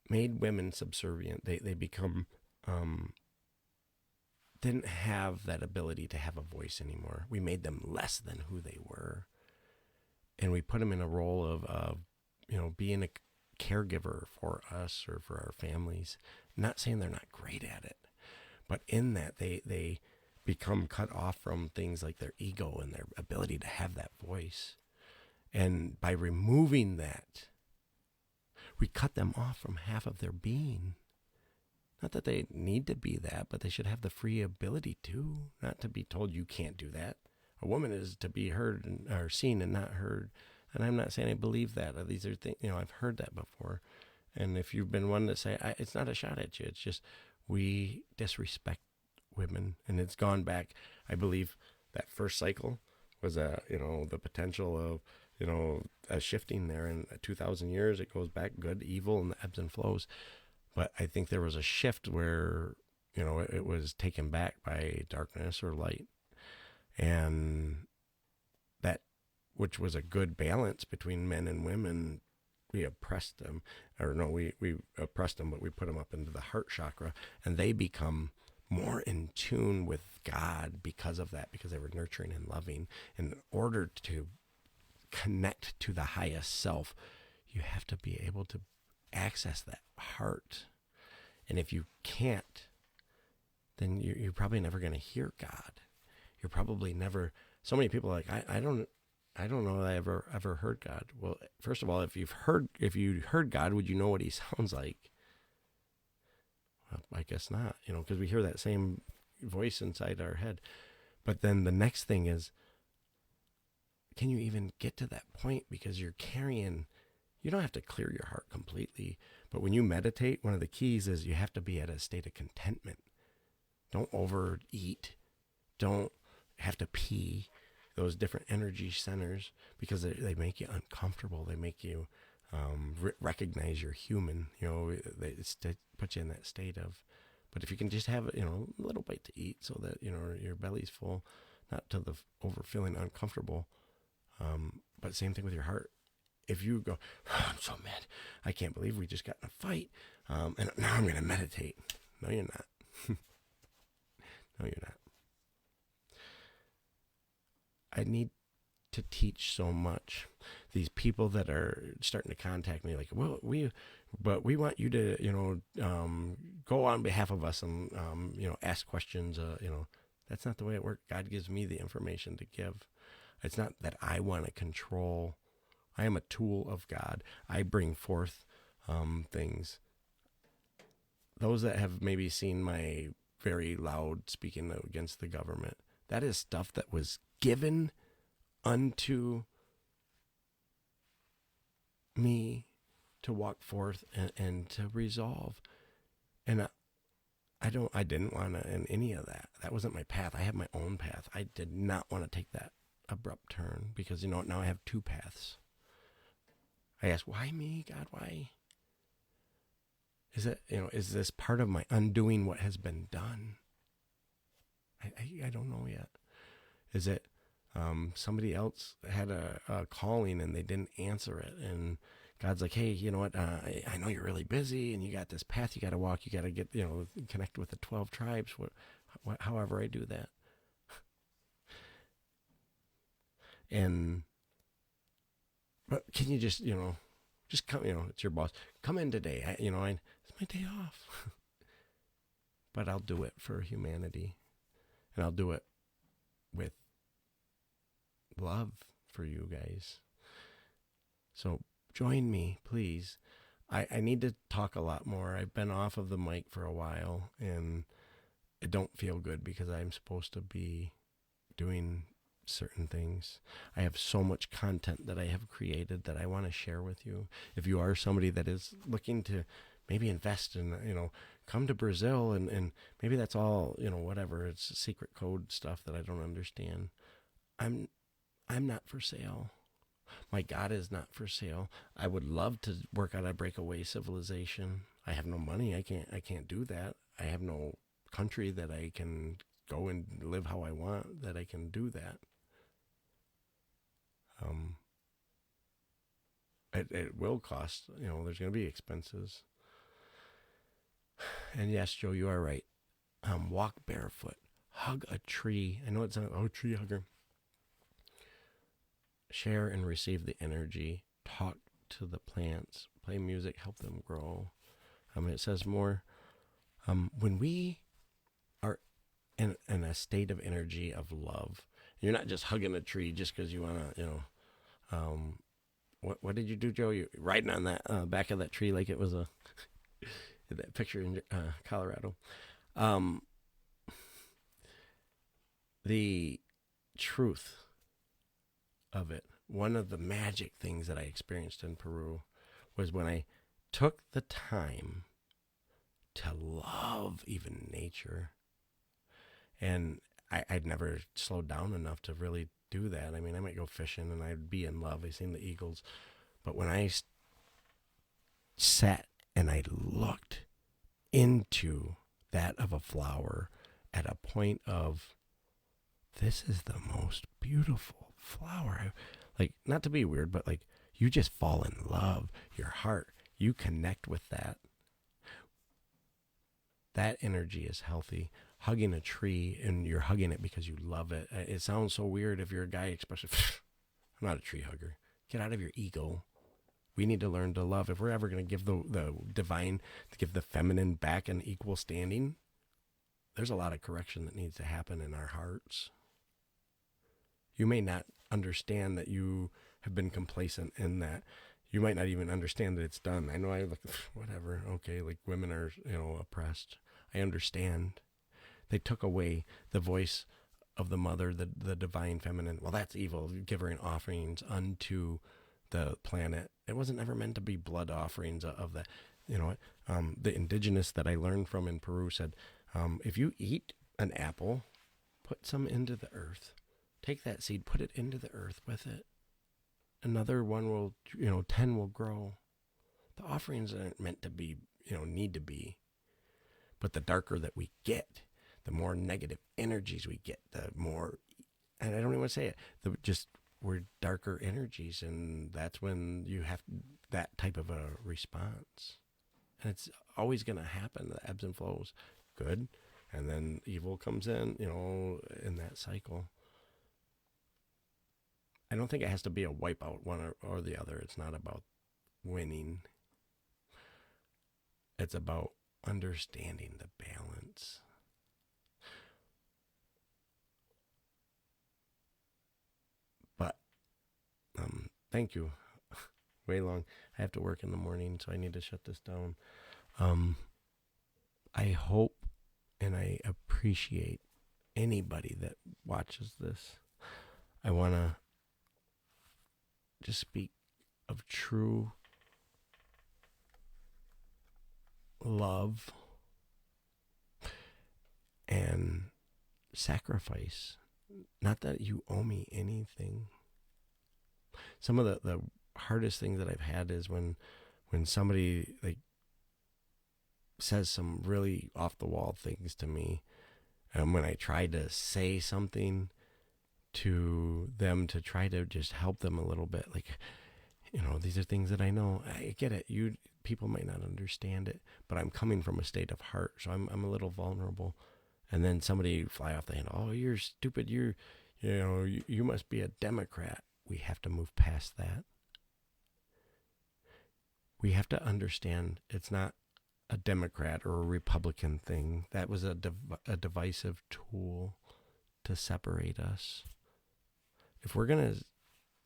Speaker 1: made women subservient. They become didn't have that ability to have a voice anymore. We made them less than who they were, and we put them in a role of being a caregiver for us or for our families. Not saying they're not great at it, but in that they become cut off from things like their ego and their ability to have that voice. And by removing that, we cut them off from half of their being. Not that they need to be that, but they should have the free ability to, not to be told you can't do that. A woman is to be heard or seen and not heard. And I'm not saying I believe that. These are things, I've heard that before. And if you've been one to say, it's not a shot at you. It's just we disrespect women. And it's gone back. I believe that first cycle was, the potential of, a shifting there. In 2,000 years, it goes back good, evil, and the ebbs and flows. But I think there was a shift where, it was taken back by darkness or light. And that, which was a good balance between men and women, we oppressed them. Or no, we oppressed them, but we put them up into the heart chakra. And they become more in tune with God because of that, because they were nurturing and loving. In order to connect to the highest self, you have to be able to access that heart. And if you can't, then you're probably never going to hear God. You're probably never. So many people are like, I don't know that I ever heard God. Well, first of all, if you heard God, would you know what he sounds like? Well, I guess not, because we hear that same voice inside our head. But then the next thing is, can you even get to that point? Because you're carrying. You don't have to clear your heart completely, but when you meditate, one of the keys is you have to be at a state of contentment. Don't overeat. Don't have to pee. Those different energy centers, because they make you uncomfortable. They make you recognize you're human. They put you in that state of. But if you can just have a little bite to eat, so that your belly's full, not to the over feeling uncomfortable. But same thing with your heart. If you go, I'm so mad, I can't believe we just got in a fight, and now I'm going to meditate. No, you're not. No, you're not. I need to teach so much. These people that are starting to contact me, like, well, we want you to, go on behalf of us and, ask questions. That's not the way it works. God gives me the information to give. It's not that I want to control. I am a tool of God. I bring forth things. Those that have maybe seen my very loud speaking against the government, that is stuff that was given unto me to walk forth and to resolve. And I didn't want to in any of that. That wasn't my path. I have my own path. I did not want to take that abrupt turn, because now I have two paths. I ask, why me, God? Why? Is it, is this part of my undoing what has been done? I don't know yet. Is it somebody else had a calling and they didn't answer it, and God's like, hey, you know what? I know you're really busy and you got this path you got to walk. You got to get, connect with the 12 tribes. However I do that. But can you just come, it's your boss. Come in today. It's my day off. But I'll do it for humanity. And I'll do it with love for you guys. So join me, please. I need to talk a lot more. I've been off of the mic for a while, and it don't feel good because I'm supposed to be doing certain things. I have so much content that I have created that I want to share with you. If you are somebody that is looking to maybe invest in, come to Brazil, and maybe that's all, whatever, it's secret code stuff that I don't understand. I'm not for sale. My God is not for sale. I would love to work on a breakaway civilization. I have no money. I can't do that. I have no country that I can go and live how I want, that I can do that. Um, it will cost, there's going to be expenses. And yes, Joe, you are right. Walk barefoot, hug a tree. I know it's not, tree hugger. Share and receive the energy, talk to the plants, play music, help them grow. It says more, when we are in a state of energy of love, you're not just hugging a tree just because you want to, what did you do, Joe? You're riding on that back of that tree like it was that picture in Colorado. The truth of it, one of the magic things that I experienced in Peru was when I took the time to love even nature. And I'd never slowed down enough to really do that. I mean, I might go fishing and I'd be in love. I seen the eagles. But when I sat and I looked into that of a flower at a point of, this is the most beautiful flower. Like, not to be weird, but like, you just fall in love. Your heart, you connect with that. That energy is healthy. Hugging a tree, and you're hugging it because you love it. It sounds so weird if you're a guy, especially, I'm not a tree hugger. Get out of your ego. We need to learn to love. If we're ever going to give the divine, to give the feminine back an equal standing, there's a lot of correction that needs to happen in our hearts. You may not understand that you have been complacent in that. You might not even understand that it's done. I know I look, whatever, okay, like women are, oppressed. I understand. They took away the voice of the mother, the divine feminine. Well, that's evil. Give her offerings unto the planet. It wasn't ever meant to be blood offerings of that. The indigenous that I learned from in Peru said, if you eat an apple, put some into the earth. Take that seed, put it into the earth with it. Another one will, 10 will grow. The offerings aren't meant to be, need to be. But the darker that we get, the more negative energies we get, the more, and I don't even want to say it, we're darker energies, and that's when you have that type of a response. And it's always going to happen, the ebbs and flows, good, and then evil comes in, in that cycle. I don't think it has to be a wipeout, one or the other. It's not about winning. It's about understanding the balance. But thank you. Way long. I have to work in the morning, so I need to shut this down. I hope and I appreciate anybody that watches this. I want to just speak of true love and sacrifice. Not that you owe me anything. Some of the hardest things that I've had is when somebody like says some really off the wall things to me, and when I try to say something to them to try to just help them a little bit, like, these are things that I know. I get it. People might not understand it, but I'm coming from a state of heart, so I'm a little vulnerable. And then somebody fly off the handle. Oh, you're stupid. You must be a Democrat. We have to move past that. We have to understand it's not a Democrat or a Republican thing. That was a divisive tool to separate us. If we're going to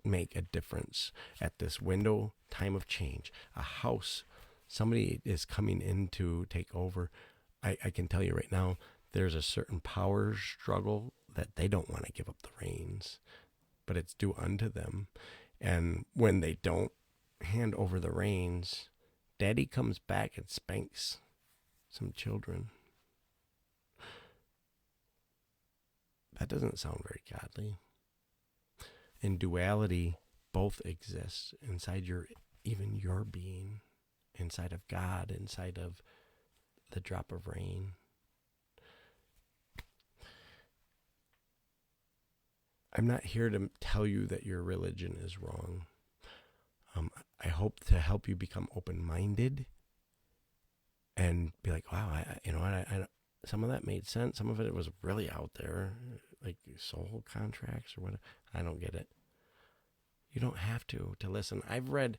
Speaker 1: make a difference at this window, time of change, a house, somebody is coming in to take over, I can tell you right now, there's a certain power struggle that they don't want to give up the reins, but it's due unto them. And when they don't hand over the reins, Daddy comes back and spanks some children. That doesn't sound very godly. In duality, both exist inside your being, inside of God, inside of the drop of rain. I'm not here to tell you that your religion is wrong. I hope to help you become open-minded and be like, wow, I some of that made sense. Some of it was really out there, like soul contracts or whatever. I don't get it. You don't have to listen. I've read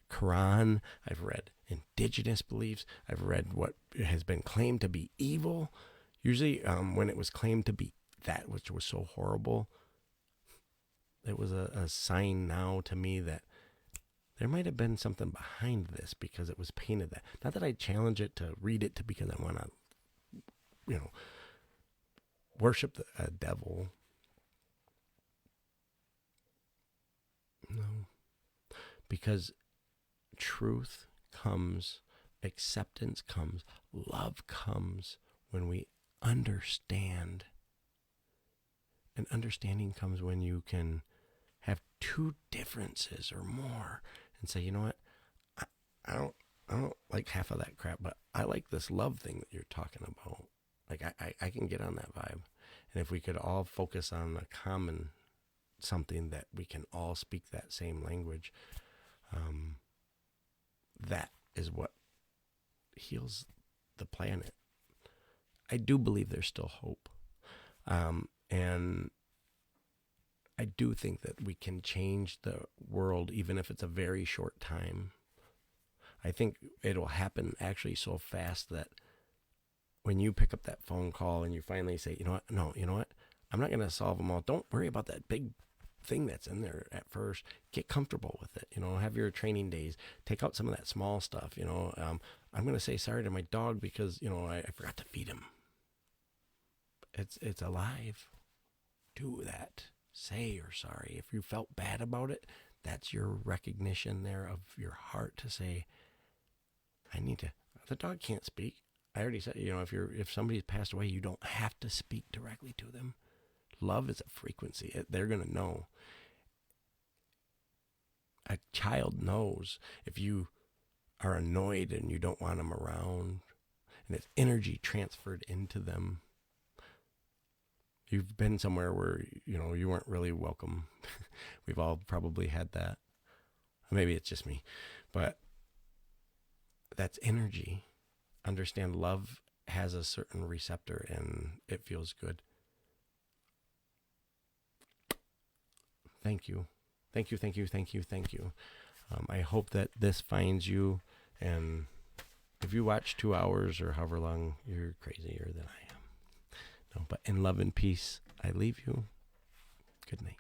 Speaker 1: Quran. I've read indigenous beliefs. I've read what has been claimed to be evil. Usually when it was claimed to be that which was so horrible, it was a sign now to me that there might have been something behind this because it was painted that. Not that I challenge it to read it because I want to, worship the devil. No. Because truth comes, acceptance comes, love comes when we understand. And understanding comes when you can have two differences or more and say, you know what, I don't like half of that crap, but I like this love thing that you're talking about. Like I can get on that vibe. And if we could all focus on a common something that we can all speak that same language, that is what heals the planet. I do believe there's still hope. And I do think that we can change the world, even if it's a very short time. I think it'll happen actually so fast that when you pick up that phone call and you finally say, you know what, no, you know what, I'm not going to solve them all. Don't worry about that big thing that's in there at first. Get comfortable with it. Have your training days. Take out some of that small stuff. I'm going to say sorry to my dog because, I forgot to feed him. It's alive. Do that. Say you're sorry. If you felt bad about it, that's your recognition there of your heart to say, I need to. The dog can't speak. I already said, if somebody's passed away, you don't have to speak directly to them. Love is a frequency. They're going to know. A child knows if you are annoyed and you don't want them around, and it's energy transferred into them. You've been somewhere where, you weren't really welcome. We've all probably had that. Maybe it's just me. But that's energy. Understand love has a certain receptor and it feels good. Thank you. Thank you, thank you, thank you, thank you. I hope that this finds you. And if you watch 2 hours or however long, you're crazier than I am. No, but in love and peace, I leave you. Good night.